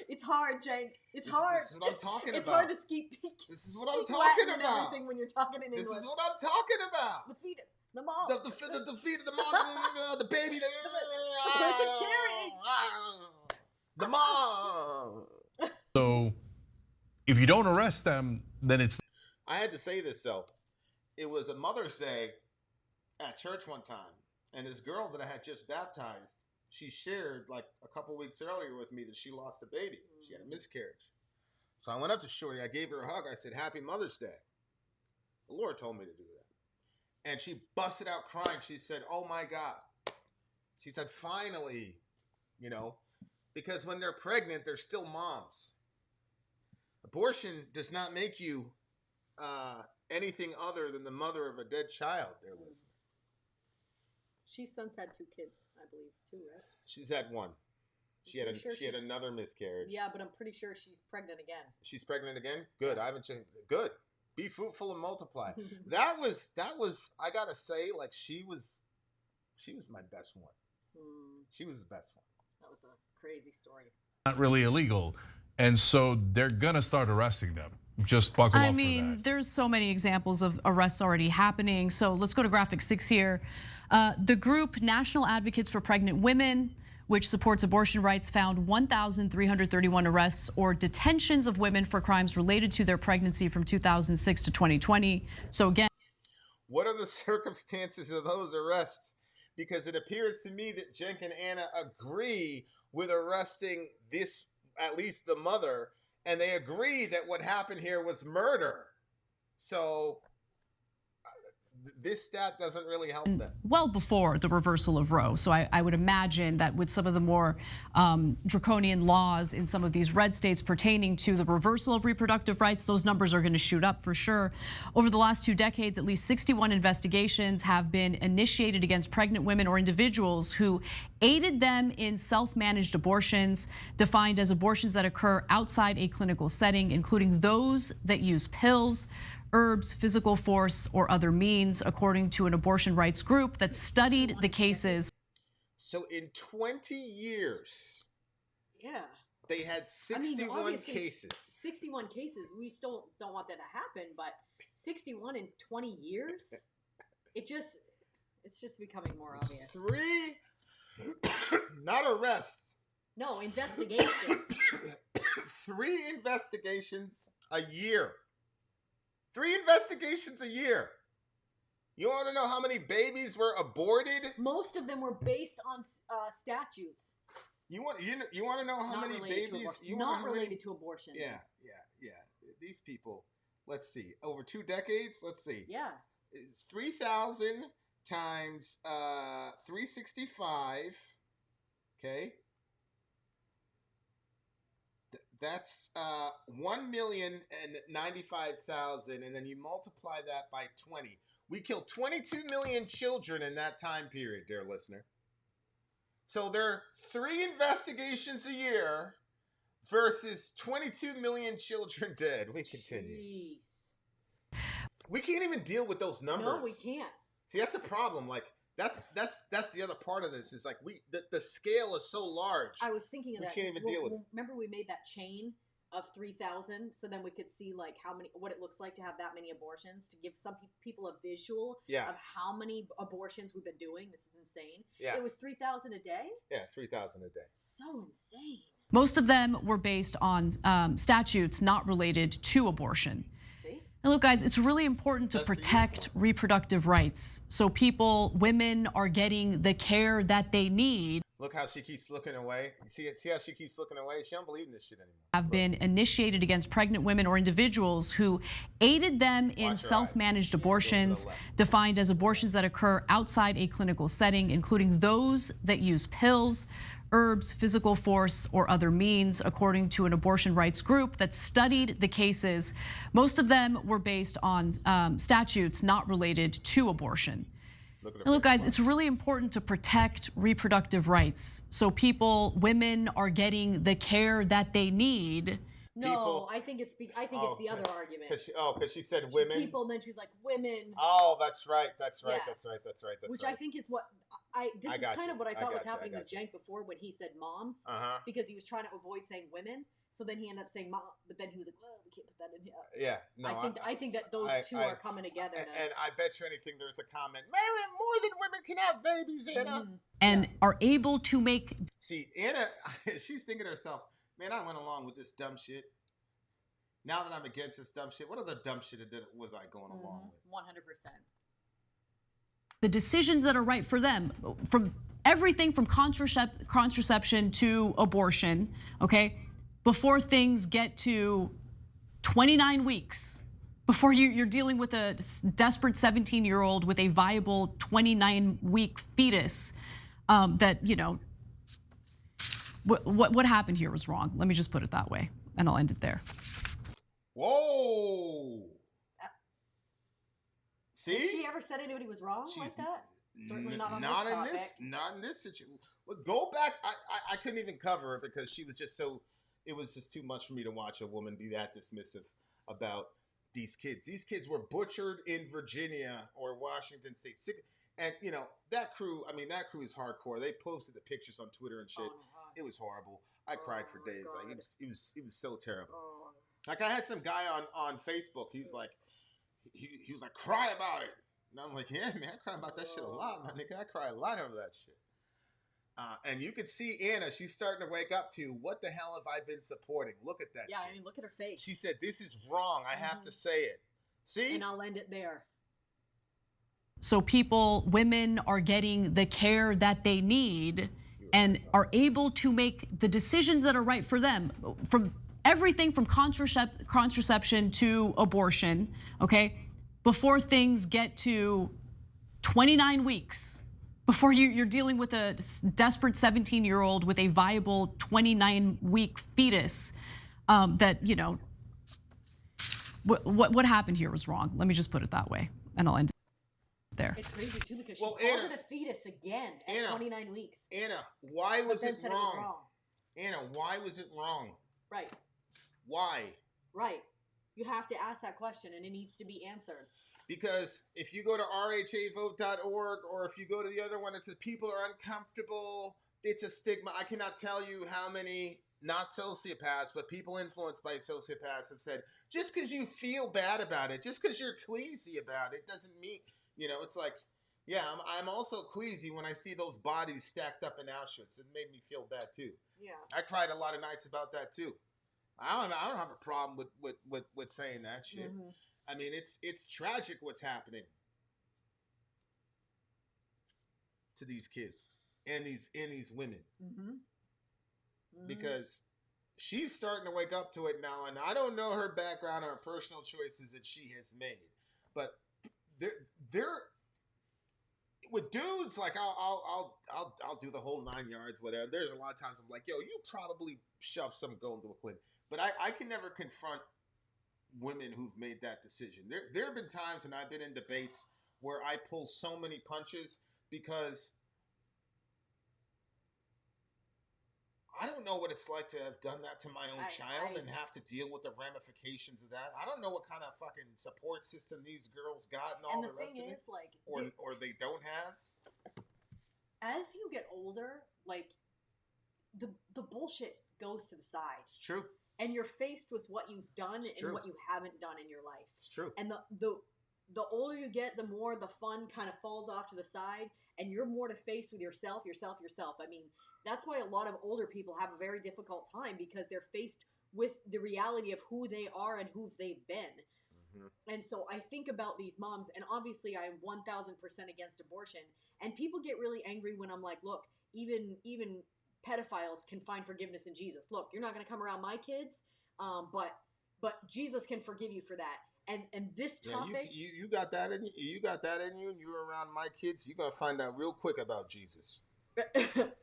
It's hard, Cenk. It's hard. This is what I'm talking about. It's hard to speak. This is what I'm talking about. Everything when you're talking in English. This is what I'm talking about. The fetus, the mom, the fetus, the mom, the baby, the person carrying. The mom. So, if you don't arrest them, then it's. I had to say this though. It was a Mother's Day at church one time, and this girl that I had just baptized, she shared like a couple weeks earlier with me that she lost a baby. She had a miscarriage. So I went up to Shorty. I gave her a hug. I said, "Happy Mother's Day." The Lord told me to do that, and she busted out crying. She said, "Oh my God." She said, "Finally, because when they're pregnant, they're still moms. Abortion does not make you anything other than the mother of a dead child." They're listening. She's since had 2 kids, I believe, too, right? She's had 1. She had another miscarriage. Yeah, but I'm pretty sure she's pregnant again. She's pregnant again? Good. I haven't checked. Good. Be fruitful and multiply. That was I gotta say, like she was my best one. She was the best one. That was a crazy story. Not really illegal. And so they're gonna start arresting them. Just buckle up for that. I mean, there's so many examples of arrests already happening. So let's go to graphic 6 here. The group National Advocates for Pregnant Women, which supports abortion rights, found 1,331 arrests or detentions of women for crimes related to their pregnancy from 2006 to 2020. So again, what are the circumstances of those arrests? Because it appears to me that Cenk and Anna agree with arresting this, at least the mother, and they agree that what happened here was murder. So this stat doesn't really help them. Well before the reversal of Roe. So I would imagine that with some of the more draconian laws in some of these red states pertaining to the reversal of reproductive rights, those numbers are going to shoot up for sure. Over the last 2 decades, at least 61 investigations have been initiated against pregnant women or individuals who aided them in self-managed abortions, defined as abortions that occur outside a clinical setting, including those that use pills, herbs, physical force, or other means, according to an abortion rights group that studied the cases. So in 20 years, yeah, they had 61 cases. 61 cases. We still don't want that to happen, but 61 in 20 years? It's just becoming more obvious. 3, not arrests, No, investigations. 3 investigations a year. 3 investigations a year. You want to know how many babies were aborted? Most of them were based on statutes. You want to know how many babies? Not related to abortion. Yeah. These people. Let's see. Over 2 decades. Let's see. Yeah. It's 3,000 times 365. Okay. That's 1,095,000, and then you multiply that by 20. We killed 22 million children in that time period, dear listener. So there are 3 investigations a year versus 22 million children dead. We continue. Jeez. We can't even deal with those numbers. No, we can't. See, that's a problem. Like that's the other part of this is like the scale is so large. I was thinking of that. We can't even deal with it. Remember we made that chain of 3,000, so then we could see like what it looks like to have that many abortions, to give some people a visual of how many abortions we've been doing. This is insane. Yeah. It was 3,000 a day? Yeah, 3,000 a day. So insane. Most of them were based on statutes not related to abortion. See? And look, guys, it's really important to protect reproductive rights. So women are getting the care that they need. Look how she keeps looking away. See how she keeps looking away? She don't believe in this shit anymore. Have been initiated against pregnant women or individuals who aided them in self-managed abortions, defined as abortions that occur outside a clinical setting, including those that use pills, herbs, physical force, or other means, according to an abortion rights group that studied the cases. Most of them were based on statutes not related to abortion. Look, guys, it's really important to protect reproductive rights. So women are getting the care that they need. No, I think it's the other argument. Because she said women. People, and then she's like women. Oh, that's right. Which I think is what this is kind of what I thought was happening with Jank before when he said moms, because he was trying to avoid saying women. So then he ended up saying mom, but then he was like, "Well, we can't put that in here." Yeah, no. I think that those two are coming together. And I bet you anything, there's a comment. More than women can have babies, Anna. And are able to make. See, Anna, she's thinking to herself, man, I went along with this dumb shit. Now that I'm against this dumb shit, what other dumb shit was I going along with? 100%. The decisions that are right for them, from everything from contraception to abortion, okay? Before things get to 29 weeks, before you're dealing with a desperate 17-year-old with a viable 29-week fetus, that, what happened here was wrong. Let me just put it that way, and I'll end it there. Whoa! See? Has she ever said anybody was wrong like that? Certainly not on this topic. Not in this situation. Look, go back. I couldn't even cover it because she was just so. It was just too much for me to watch a woman be that dismissive about these kids. These kids were butchered in Virginia or Washington State. And, that crew, that crew is hardcore. They posted the pictures on Twitter and shit. It was horrible. I cried for days. God. Like, it was so terrible. Like, I had some guy on Facebook. He was like, he was like, cry about it. And I'm like, yeah, man, I cry about that shit a lot, my nigga. I cry a lot over that shit. And you could see Anna, she's starting to wake up to, what the hell have I been supporting? Look at that shit. Yeah, look at her face. She said, this is wrong. I have to say it. See? And I'll end it there. So women are getting the care that they need and are able to make the decisions that are right for them, from everything from contraception to abortion, okay? Before things get to 29 weeks, before you're dealing with a desperate 17-year-old with a viable 29-week fetus, that, what happened here was wrong. Let me just put it that way, and I'll end it there. It's crazy too because she called it a fetus again at 29 weeks. Anna, why was it wrong? It was wrong? Anna, why was it wrong? Right. Why? Right. You have to ask that question, and it needs to be answered. Because if you go to rhavote.org, or if you go to the other one, it says people are uncomfortable. It's a stigma. I cannot tell you how many, not sociopaths, but people influenced by sociopaths have said, just because you feel bad about it, just because you're queasy about it, doesn't mean, it's like, Yeah, I'm also queasy when I see those bodies stacked up in Auschwitz. It made me feel bad too. Yeah. I cried a lot of nights about that too. I don't have a problem with saying that shit. Mm-hmm. I mean, it's tragic what's happening to these kids and these women. Mm-hmm. Mm-hmm. Because she's starting to wake up to it now, and I don't know her background or her personal choices that she has made, but they're with dudes, like I'll do the whole 9 yards, whatever. There's a lot of times I'm like, yo, you probably shoved some girl into a clip, but I can never confront women who've made that decision. There have been times when I've been in debates where I pull so many punches because I don't know what it's like to have done that to my own child and have to deal with the ramifications of that. I don't know what kind of fucking support system these girls got and all the rest of it. Like, or they don't have. As you get older, like the bullshit goes to the side. It's true. And you're faced with what you've done and what you haven't done in your life. It's true. And the older you get, the more the fun kind of falls off to the side, and you're more to face with yourself. I mean, that's why a lot of older people have a very difficult time, because they're faced with the reality of who they are and who they've been. Mm-hmm. And so I think about these moms, and obviously I'm 1000% against abortion. And people get really angry when I'm like, look, even pedophiles can find forgiveness in Jesus. Look, you're not going to come around my kids, but Jesus can forgive you for that. And this topic, you got that in you. You got that in you, and you're around my kids. You're gonna find out real quick about Jesus.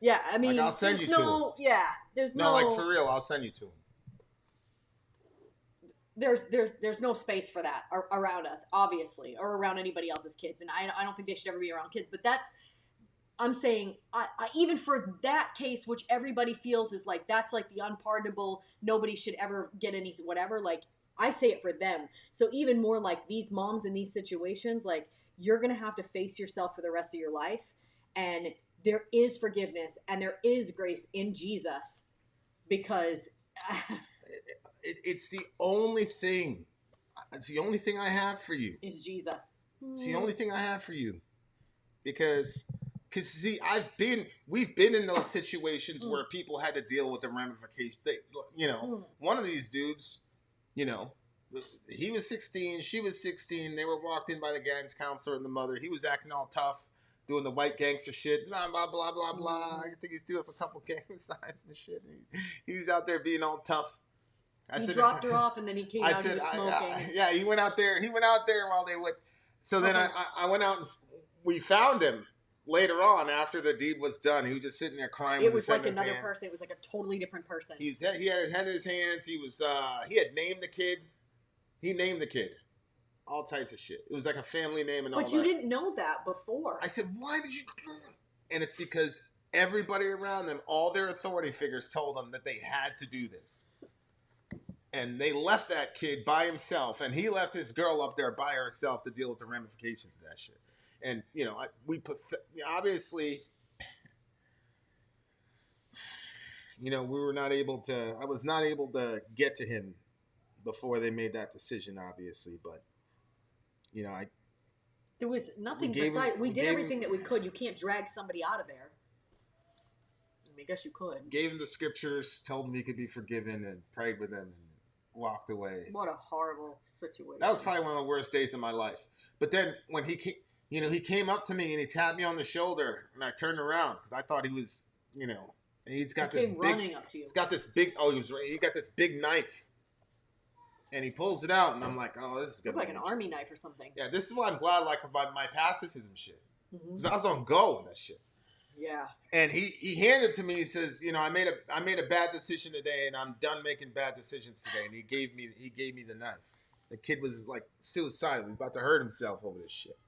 Yeah, I mean, like, I'll send you to him. Yeah, there's no, like, for real, I'll send you to him. There's no space for that around us, obviously, or around anybody else's kids, and I don't think they should ever be around kids. But I'm saying, I even for that case, which everybody feels is like, that's like the unpardonable, nobody should ever get anything, whatever, like, I say it for them. So even more like these moms in these situations, like, you're going to have to face yourself for the rest of your life. And there is forgiveness and there is grace in Jesus, because it's the only thing. It's the only thing I have for you. Is Jesus. It's the only thing I have for you. Because see, we've been in those situations where people had to deal with the ramifications. One of these dudes, he was 16, she was 16. They were walked in by the guidance counselor and the mother. He was acting all tough, doing the white gangster shit. Blah, blah, blah, blah, blah. I think he's doing up a couple gang signs and shit. He was out there being all tough. He dropped her off, and then he came out and was smoking. Yeah, he went out there while they went. So then I went out and we found him later on after the deed was done. He was just sitting there crying. It was like another person. It was like a totally different person. He had his head in his hands. He had named the kid. He named the kid. All types of shit. It was like a family name and all that. But you didn't know that before. I said, why did you do that? And it's because everybody around them, all their authority figures told them that they had to do this. And they left that kid by himself, and he left his girl up there by herself to deal with the ramifications of that shit. And, obviously, I was not able to get to him before they made that decision, obviously. But, there was nothing besides, we did everything that we could. You can't drag somebody out of there. I guess you could. Gave him the scriptures, told him he could be forgiven, and prayed with him, and walked away. What a horrible situation. That was probably one of the worst days of my life. But then when he came up to me and he tapped me on the shoulder, and I turned around because I thought he was, and he's got this big, running up to you. He's got this big. Oh, he got this big knife, and he pulls it out, and I'm like, oh, this is gonna be like an army knife or something. Yeah, this is why I'm glad, like, about my pacifism shit, because I was on go with that shit. Yeah. And he handed it to me. He says, I made a bad decision today, and I'm done making bad decisions today. And he gave me the knife. The kid was like suicidal. He's about to hurt himself over this shit.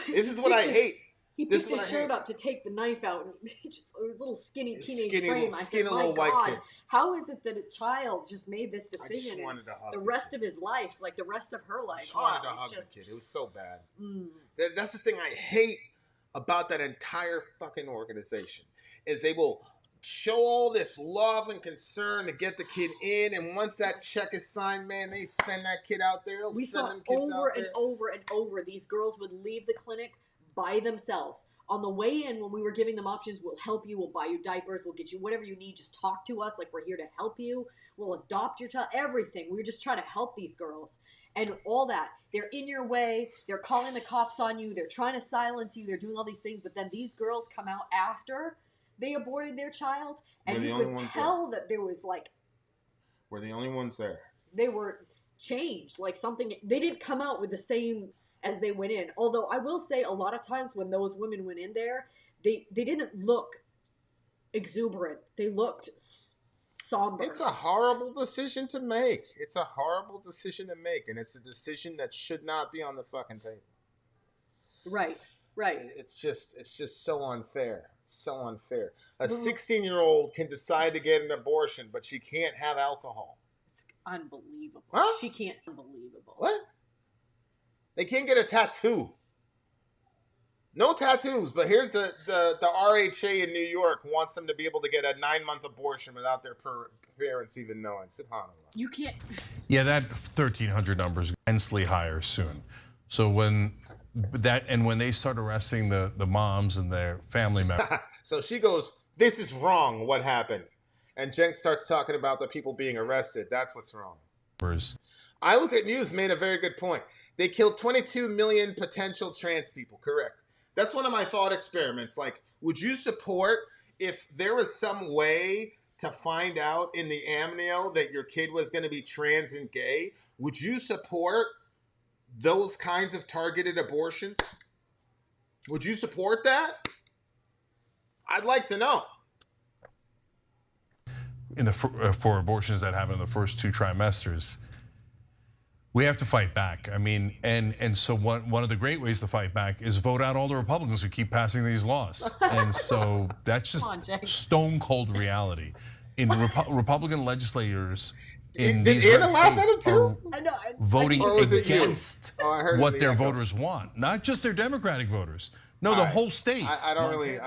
This is what I hate. He picked his shirt up to take the knife out, and he just his little skinny teenage frame. I said, my God, how is it that a child just made this decision? I just wanted to hug the rest of his life, like the rest of her life. I just wanted to hug the kid. It was so bad. That's the thing I hate about that entire fucking organization, is they will show all this love and concern to get the kid in, and once that check is signed, man, they send that kid out there. We saw over and over and over. These girls would leave the clinic by themselves. On the way in, when we were giving them options, we'll help you, we'll buy you diapers, we'll get you whatever you need, just talk to us, like we're here to help you, we'll adopt your child, everything. We were just trying to help these girls. And all that, they're in your way, they're calling the cops on you, they're trying to silence you, they're doing all these things, but then these girls come out after they aborted their child, and you could tell that there was like... We're the only ones there. They were changed, like something, they didn't come out with the same as they went in. Although I will say a lot of times when those women went in there, they didn't look exuberant. They looked somber. It's a horrible decision to make. It's a horrible decision to make, and it's a decision that should not be on the fucking table. Right. It's just so unfair. It's so unfair. A 16-year-old can decide to get an abortion, but she can't have alcohol. It's unbelievable. Huh? She can't. Unbelievable. What? They can't get a tattoo. No tattoos, but here's the RHA in New York wants them to be able to get a 9-month abortion without their parents even knowing. SubhanAllah. You can't. Yeah, that 1,300 number is immensely higher soon. So when they start arresting the moms and their family members. So she goes, "This is wrong. What happened?" And Jen starts talking about the people being arrested. That's what's wrong. I Look at News made a very good point. They killed 22 million potential trans people. Correct. That's one of my thought experiments. Like, would you support if there was some way to find out in the amnio that your kid was going to be trans and gay? Would you support those kinds of targeted abortions? Would you support that? I'd like to know. For abortions that happen in the first 2 trimesters, we have to fight back. I mean, and so one of the great ways to fight back is vote out all the Republicans who keep passing these laws. And so that's just stone cold reality. In Republican legislators in these red states are voting against what their voters want, not just their Democratic voters. No, the whole state. I don't really,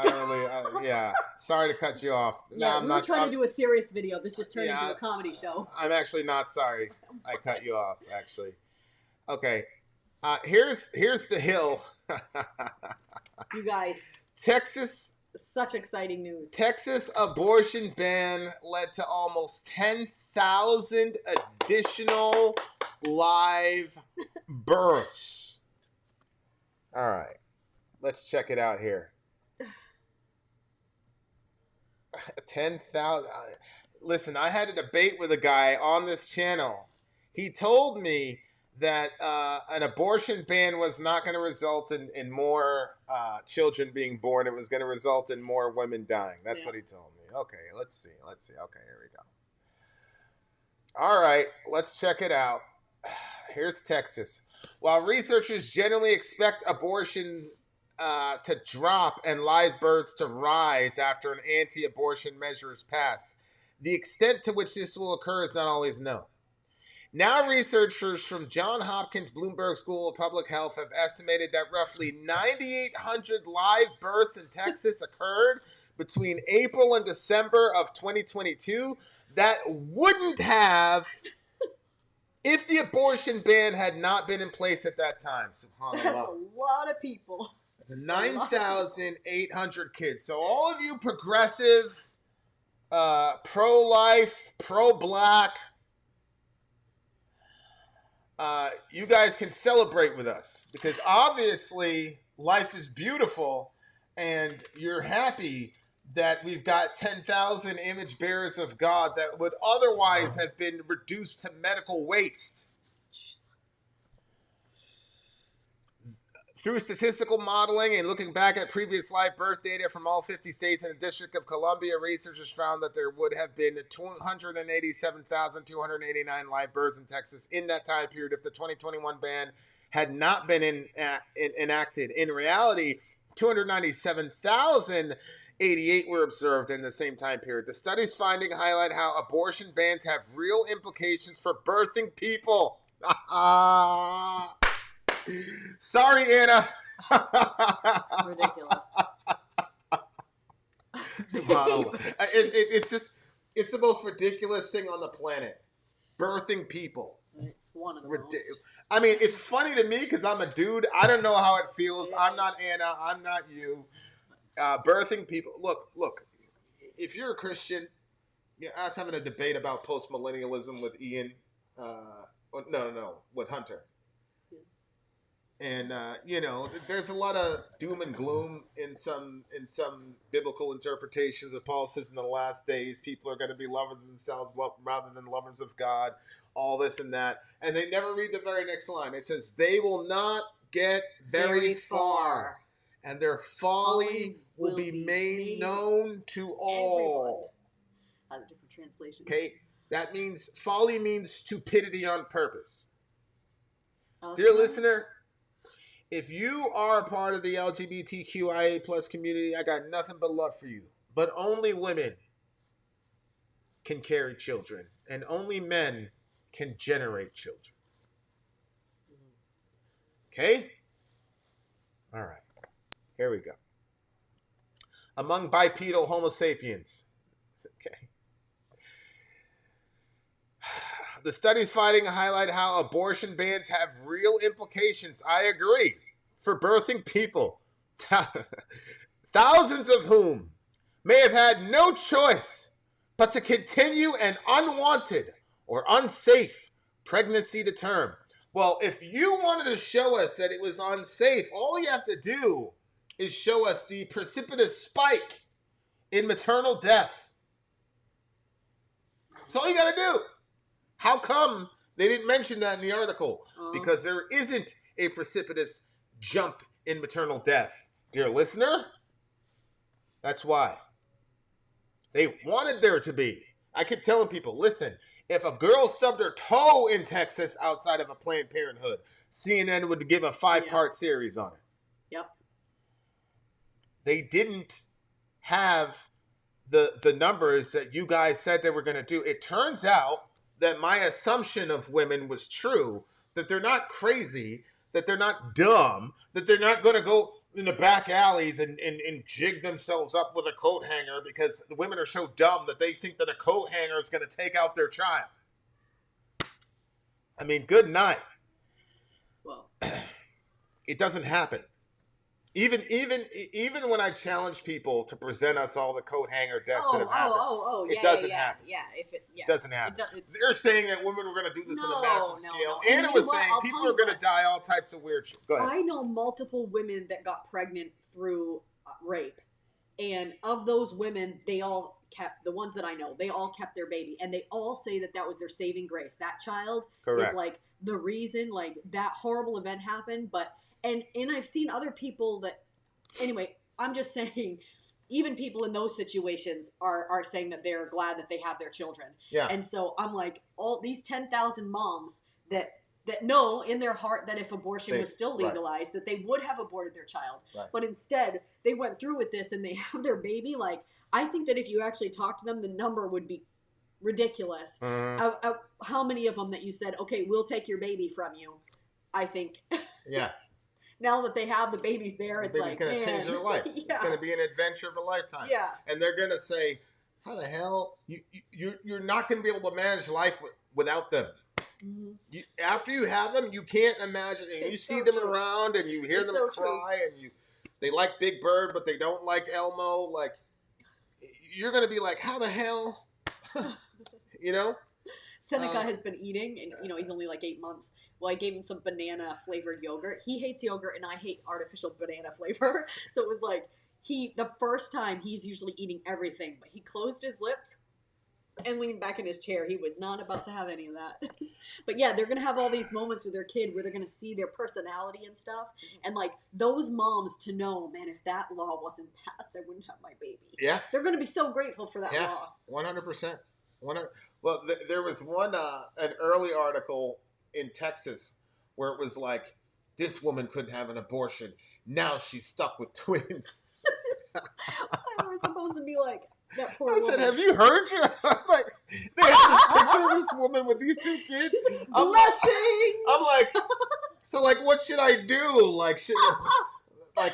yeah. Sorry to cut you off. Yeah, we were trying to do a serious video. This just turned into a comedy show. I'm actually not sorry. I cut you off, actually. Okay. Here's the Hill. You guys. Texas. Such exciting news. Texas abortion ban led to almost 10,000 additional live births. All right. Let's check it out here. 10,000. Listen, I had a debate with a guy on this channel. He told me that an abortion ban was not going to result in more children being born. It was going to result in more women dying. That's what he told me. Okay, let's see. Okay, here we go. All right, let's check it out. Here's Texas. While researchers generally expect abortion to drop and live births to rise after an anti-abortion measure is passed, the extent to which this will occur is not always known. Now, researchers from Johns Hopkins Bloomberg School of Public Health have estimated that roughly 9,800 live births in Texas occurred between April and December of 2022 that wouldn't have if the abortion ban had not been in place at that time. SubhanAllah. That's a lot of people. 9,800 kids. So all of you progressive, pro-life, pro-black, you guys can celebrate with us because obviously life is beautiful and you're happy that we've got 10,000 image bearers of God that would otherwise have been reduced to medical waste. Through statistical modeling and looking back at previous live birth data from all 50 states and the District of Columbia, researchers found that there would have been 287,289 live births in Texas in that time period if the 2021 ban had not been enacted. In reality, 297,088 were observed in the same time period. The study's findings highlight how abortion bans have real implications for birthing people. Sorry, Anna. Ridiculous. SubhanAllah. It's the most ridiculous thing on the planet. Birthing people. It's one of the most. I mean, it's funny to me because I'm a dude. I don't know how it feels. Yes. I'm not Anna. I'm not you. Birthing people. Look. If you're a Christian, I was having a debate about post-millennialism with Ian. No, with Hunter. And there's a lot of doom and gloom in some biblical interpretations of Paul says in the last days people are going to be lovers of themselves rather than lovers of God, all this and that. And they never read the very next line. It says they will not get very far, and their folly will be made known to all. A different translation. Okay, that means folly means stupidity on purpose. Dear listener, if you are a part of the LGBTQIA plus community, I got nothing but love for you. But only women can carry children, and only men can generate children. Okay? All right. Here we go. Among bipedal Homo sapiens. Okay. The studies finding highlight how abortion bans have real implications. I agree. For birthing people, thousands of whom may have had no choice but to continue an unwanted or unsafe pregnancy to term. Well, if you wanted to show us that it was unsafe, all you have to do is show us the precipitous spike in maternal death. That's all you got to do. How come they didn't mention that in the article? Because there isn't a precipitous jump in maternal death, dear listener. That's why. They wanted there to be. I keep telling people, listen, if a girl stubbed her toe in Texas outside of a Planned Parenthood, CNN would give a 5-part series on it. Yep. They didn't have the numbers that you guys said they were going to do. It turns out that my assumption of women was true, that they're not crazy, that they're not dumb, that they're not going to go in the back alleys and jig themselves up with a coat hanger because the women are so dumb that they think that a coat hanger is going to take out their child. I mean, good night. Well, it doesn't happen. Even when I challenge people to present us all the coat hanger deaths that have happened, it doesn't happen. Yeah, it doesn't happen. They're saying that women were going to do this on a massive scale. Anna was saying people are going to die all types of weird shit. Go ahead. I know multiple women that got pregnant through rape, and of those women, they all kept, the ones that I know, they all kept their baby, and they all say that was their saving grace. That child is like the reason, like that horrible event happened, but. And I've seen other people that, anyway, I'm just saying, even people in those situations are saying that they're glad that they have their children. Yeah. And so I'm like, all these 10,000 moms that know in their heart that if abortion was still legalized, that they would have aborted their child. Right. But instead, they went through with this and they have their baby. Like, I think that if you actually talk to them, the number would be ridiculous. How many of them that you said, okay, we'll take your baby from you, I think. Yeah. Now that they have the babies there, it's like, going to change their life. Yeah. It's going to be an adventure of a lifetime. Yeah. And they're going to say, how the hell? You're not going to be able to manage life without them. Mm-hmm. After you have them, you can't imagine. And you see them around and you hear them cry and they like Big Bird, but they don't like Elmo. Like, you're going to be like, how the hell? You know? Seneca has been eating, and he's only like 8 months. Well, I gave him some banana flavored yogurt. He hates yogurt, and I hate artificial banana flavor. So it was like the first time he's usually eating everything, but he closed his lips and leaned back in his chair. He was not about to have any of that. But yeah, they're gonna have all these moments with their kid where they're gonna see their personality and stuff, and like those moms to know, man, if that law wasn't passed, I wouldn't have my baby. Yeah, they're gonna be so grateful for that law. 100%. Well, there was an early article in Texas where it was like, this woman couldn't have an abortion. Now she's stuck with twins. I was supposed to be like, that poor woman. I said, have you heard you? Like, they have this picture of this woman with these 2 kids. Blessings! I'm like, so like, what should I do? Like, I'm not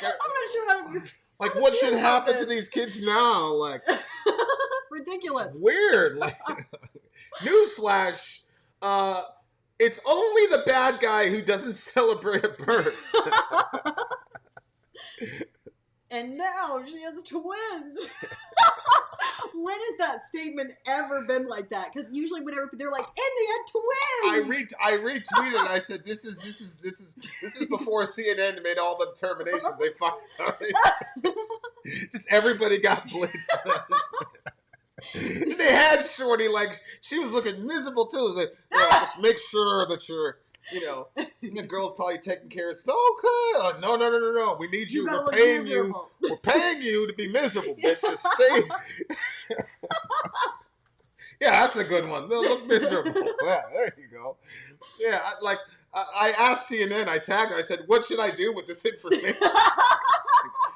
sure how to... Like, what should happen to these kids now? Like, ridiculous. It's weird. Like, newsflash, It's only the bad guy who doesn't celebrate a birth. And now she has twins. When has that statement ever been like that? Because usually whenever they're like, and they had twins. I retweeted. I said, this is before CNN made all the terminations. They finally just everybody got blitzed. They had Shorty, like, she was looking miserable too. Like, just make sure that you're, the girl's probably taking care of stuff. Okay. No. We need you. We're paying you. We're paying you to be miserable, bitch. Just stay. Yeah, that's a good one. They'll look miserable. Yeah, there you go. Yeah, I asked CNN, I tagged her, I said, what should I do with this information?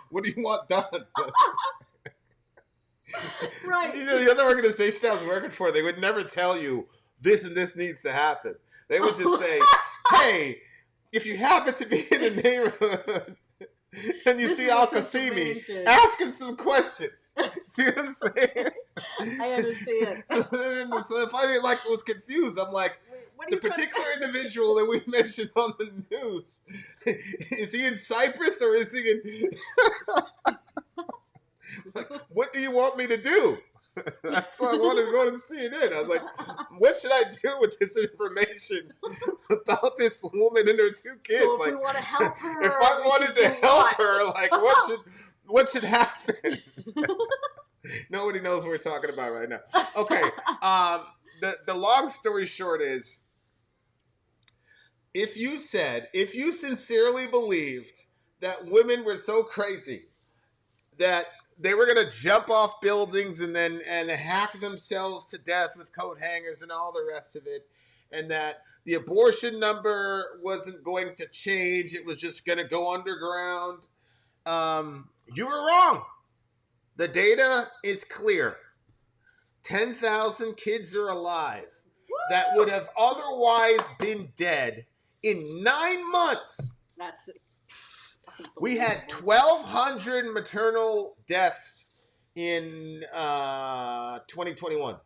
What do you want done? Right. The other organization I was working for, they would never tell you this and this needs to happen. They would just say, hey, if you happen to be in the neighborhood and you see Al Qasimi, ask him some questions. See what I'm saying? I understand. So if I was confused, I'm like, the particular individual that we mentioned on the news, is he in Cyprus or is he in... Like, what do you want me to do? That's why I wanted to go to the CNN. I was like, what should I do with this information about this woman and her two kids? So if we want to help her, if I wanted to help her, like, what should happen? Nobody knows what we're talking about right now. Okay. The long story short is, if you sincerely believed that women were so crazy that they were going to jump off buildings and hack themselves to death with coat hangers and all the rest of it, and that the abortion number wasn't going to change, it was just going to go underground, you were wrong. The data is clear. 10,000 kids are alive that would have otherwise been dead in 9 months. That's... We had 1,200 maternal deaths in 2021.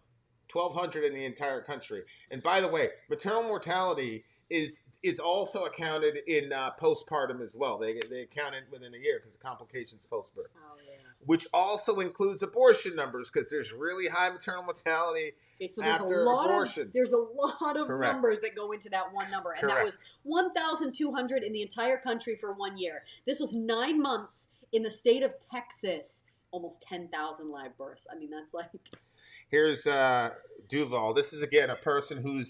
1,200 in the entire country. And by the way, maternal mortality is also accounted in postpartum as well. They account it within a year because of complications post-birth. Oh, yeah. Which also includes abortion numbers because there's really high maternal mortality after abortions. There's a lot of Correct. numbers that go into that one number. And Correct. that was 1,200 in the entire country for 1 year. This was 9 months in the state of Texas. Almost 10,000 live births. I mean, that's like... Here's Duval. This is, again, a person who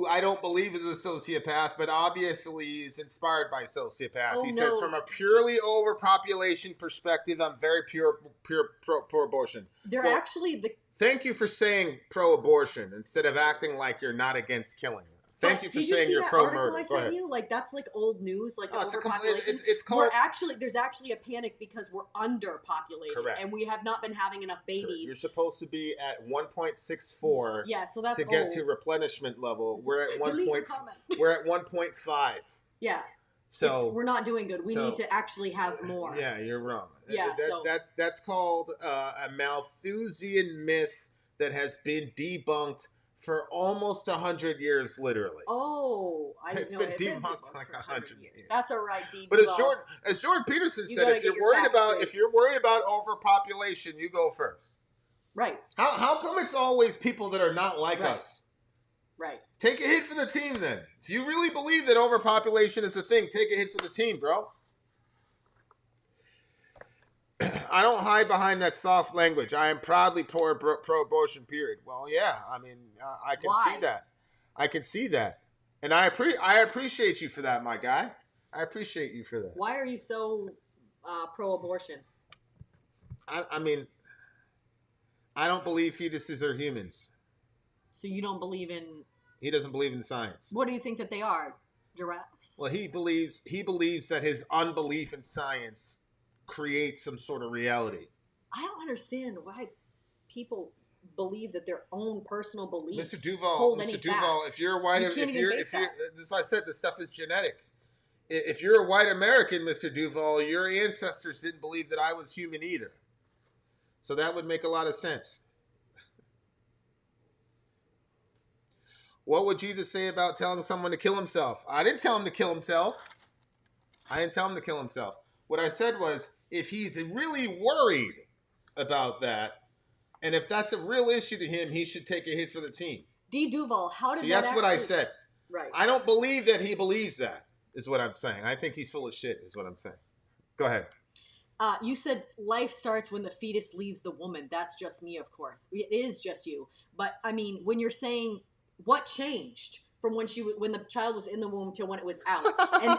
I don't believe is a sociopath, but obviously is inspired by sociopaths. He says, from a purely overpopulation perspective, I'm very pro-abortion. Thank you for saying pro-abortion instead of acting like you're not against killing. Thank you for saying you're pro-murder. I sent you? Like, that's like old news, like overpopulation. It's called... There's actually a panic because we're underpopulated. Correct. And we have not been having enough babies. Correct. You're supposed to be at 1.64 so that's to get to replenishment level. We're at 1.5. Yeah. So we're not doing good. We need to actually have more. Yeah, you're wrong. Yeah, that's called a Malthusian myth that has been debunked for almost 100 years, literally. Oh, it's been debunked like 100 years. That's all right, D. But as Jordan Peterson said, if you're worried about overpopulation, you go first. Right. How come it's always people that are not like us? Right. Take a hit for the team, then. If you really believe that overpopulation is a thing, take a hit for the team, bro. I don't hide behind that soft language. I am proudly pro-abortion, period. Well, yeah, I mean, I can see that. I can see that. And I appreciate you for that, my guy. I appreciate you for that. Why are you so pro-abortion? I mean, I don't believe fetuses are humans. So you don't believe in... He doesn't believe in science. What do you think that they are? Giraffes? Well, he believes that his unbelief in science creates some sort of reality. I don't understand why people believe that their own personal beliefs Mr. Duval, hold any facts. if you're white, this is why I said this stuff is genetic. If you're a white American, Mr. Duval, your ancestors didn't believe that I was human either. So that would make a lot of sense. What would Jesus say about telling someone to kill himself? I didn't tell him to kill himself. What I said was, if he's really worried about that, and if that's a real issue to him, he should take a hit for the team. D. Duval, how did See, that that's what I said. Right. I don't believe that he believes that, is what I'm saying. I think he's full of shit, is what I'm saying. Go ahead. You said life starts when the fetus leaves the woman. That's just me, of course. It is just you. But, I mean, when you're saying what changed from when the child was in the womb till when it was out,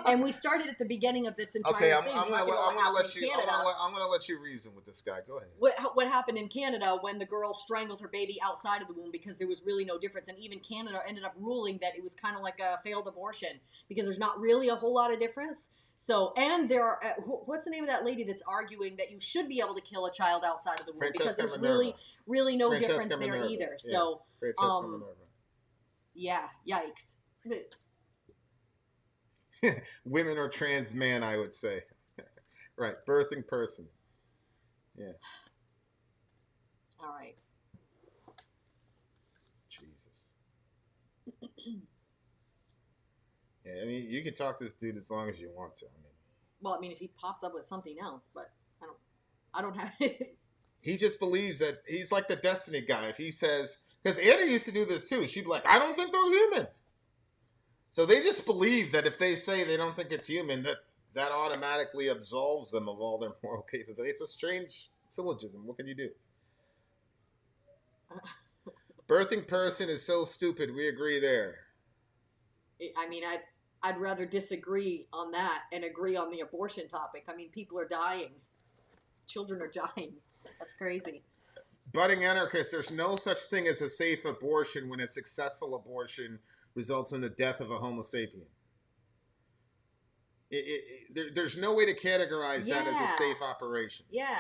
and we started at the beginning of this entire thing. I'm going to let you reason with this guy. Go ahead. What happened in Canada when the girl strangled her baby outside of the womb because there was really no difference, and even Canada ended up ruling that it was kind of like a failed abortion because there's not really a whole lot of difference. So, and there are, what's the name of that lady that's arguing that you should be able to kill a child outside of the womb because there's really no difference there either. Yeah. So, yeah, yikes. Women or trans man, I would say. Right, birthing person. Yeah. All right. Jesus. Yeah, I mean, you can talk to this dude as long as you want to. Well, I mean, if he pops up with something else, but I don't have it. He just believes that he's like the Destiny guy. If he says, because Anna used to do this too. She'd be like, I don't think they're human. So they just believe that if they say they don't think it's human, that automatically absolves them of all their moral capability. It's a strange syllogism. What can you do? Birthing person is so stupid. We agree there. I mean, I'd rather disagree on that and agree on the abortion topic. I mean, people are dying. Children are dying. That's crazy. Budding anarchist, there's no such thing as a safe abortion when a successful abortion results in the death of a Homo sapien. There's no way to categorize that as a safe operation. Yeah.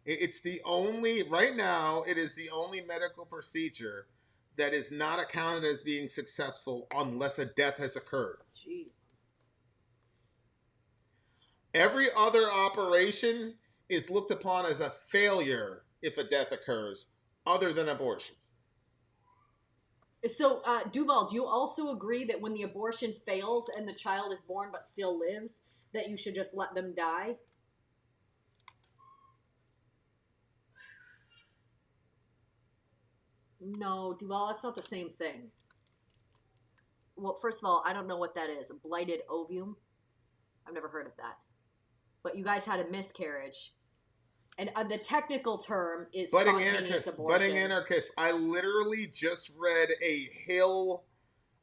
It's the only, right now, it is the only medical procedure that is not accounted as being successful unless a death has occurred. Jeez. Every other operation is looked upon as a failure if a death occurs, other than abortion. So, Duval, do you also agree that when the abortion fails and the child is born but still lives, that you should just let them die? No, Duval, that's not the same thing. Well, first of all, I don't know what that is. A blighted ovum? I've never heard of that. But you guys had a miscarriage. And the technical term is spontaneous abortion. Budding anarchist. I literally just read a Hill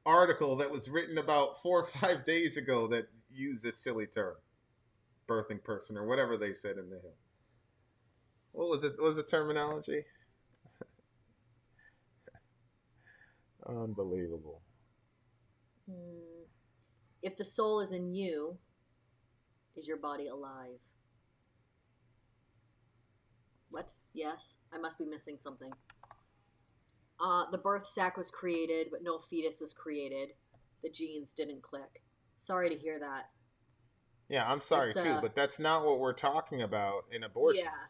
article that was written about 4 or 5 days ago that used this silly term. Birthing person, or whatever they said in the Hill. What was it? What was the terminology? Unbelievable. If the soul is in you, is your body alive? What? Yes, I must be missing something. The birth sac was created, but no fetus was created. The genes didn't click. Sorry to hear that. Yeah, I'm sorry too, but that's not what we're talking about in abortion. Yeah.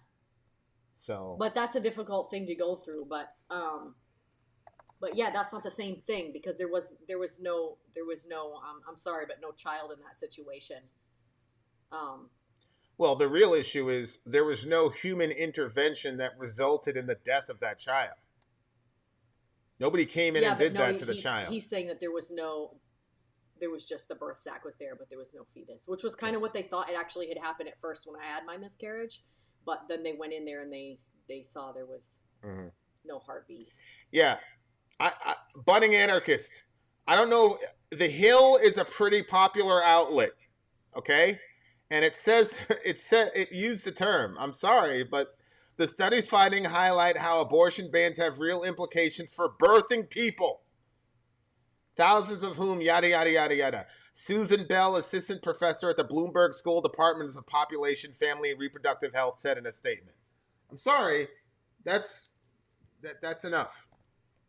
So. But that's a difficult thing to go through. But yeah, that's not the same thing because there was no I'm sorry, but no child in that situation. Well, the real issue is there was no human intervention that resulted in the death of that child. Nobody came in and did that to the child. He's saying that there was just the birth sac was there, but there was no fetus, which was kind of what they thought it actually had happened at first when I had my miscarriage. But then they went in there and they saw there was no heartbeat. Yeah. Budding anarchist. I don't know. The Hill is a pretty popular outlet. Okay. And it used the term. I'm sorry, but the study's finding highlight how abortion bans have real implications for birthing people. Thousands of whom, yada, yada, yada, yada. Susan Bell, assistant professor at the Bloomberg School Department of Population, Family, and Reproductive Health, said in a statement. I'm sorry, that's enough.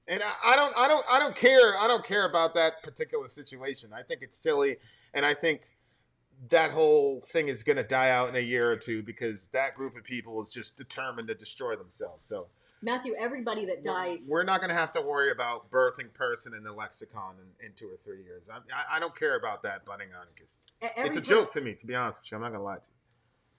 And I don't care about that particular situation. I think it's silly, and I think that whole thing is going to die out in a year or two because that group of people is just determined to destroy themselves. So Matthew, everybody that dies. We're not going to have to worry about birthing person in the lexicon in 2 or 3 years. I don't care about that butting on because it's a joke to me, to be honest with you. I'm not going to lie to you.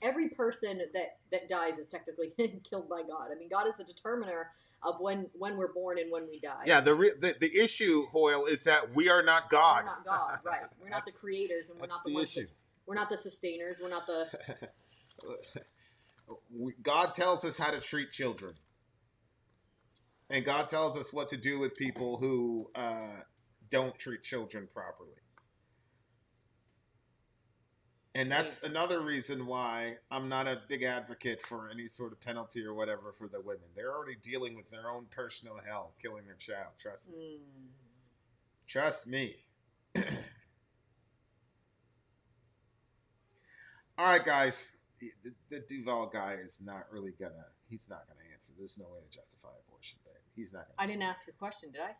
Every person that dies is technically killed by God. I mean, God is the determiner of when we're born and when we die. Yeah, the issue, Hoyle, is that we are not God. We're not God, right? We're not the creators, and we're not the ones issue. We're not the sustainers. We're not the. God tells us how to treat children, and God tells us what to do with people who don't treat children properly. And that's another reason why I'm not a big advocate for any sort of penalty or whatever for the women. They're already dealing with their own personal hell, killing their child. Trust me. Trust me. All right, guys. The Duval guy is not really he's not gonna answer. There's no way to justify abortion, but he's not gonna. I didn't ask your question, did I?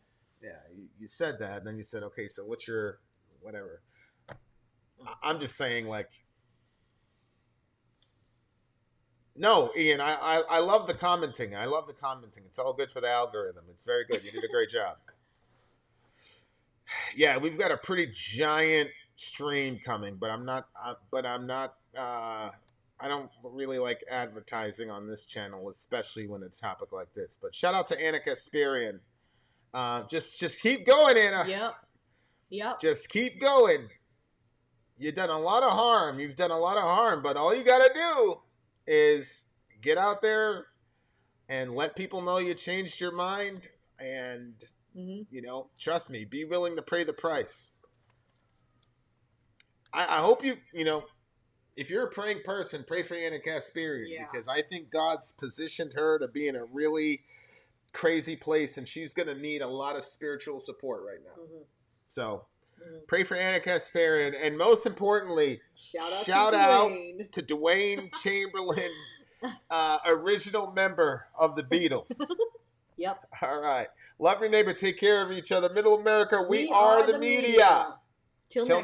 Yeah, you said that, and then you said, okay, so what's your whatever? I'm just saying, like, no, Ian, I love the commenting. I love the commenting. It's all good for the algorithm. It's very good. You did a great job. Yeah, we've got a pretty giant stream coming, but I don't really like advertising on this channel, especially when it's a topic like this. But shout out to Anna Kasparian. Just keep going, Anna. Yep. Just keep going. You've done a lot of harm. You've done a lot of harm, but all you got to do is get out there and let people know you changed your mind. And, trust me, be willing to pay the price. I hope if you're a praying person, pray for Anna Kasparian because I think God's positioned her to be in a really crazy place and she's going to need a lot of spiritual support right now. So pray for Anna Kasparian, and most importantly, shout out to Dwayne Chamberlain, original member of the Beatles. Yep. All right. Love your neighbor. Take care of each other. Middle America, we are the media. Till next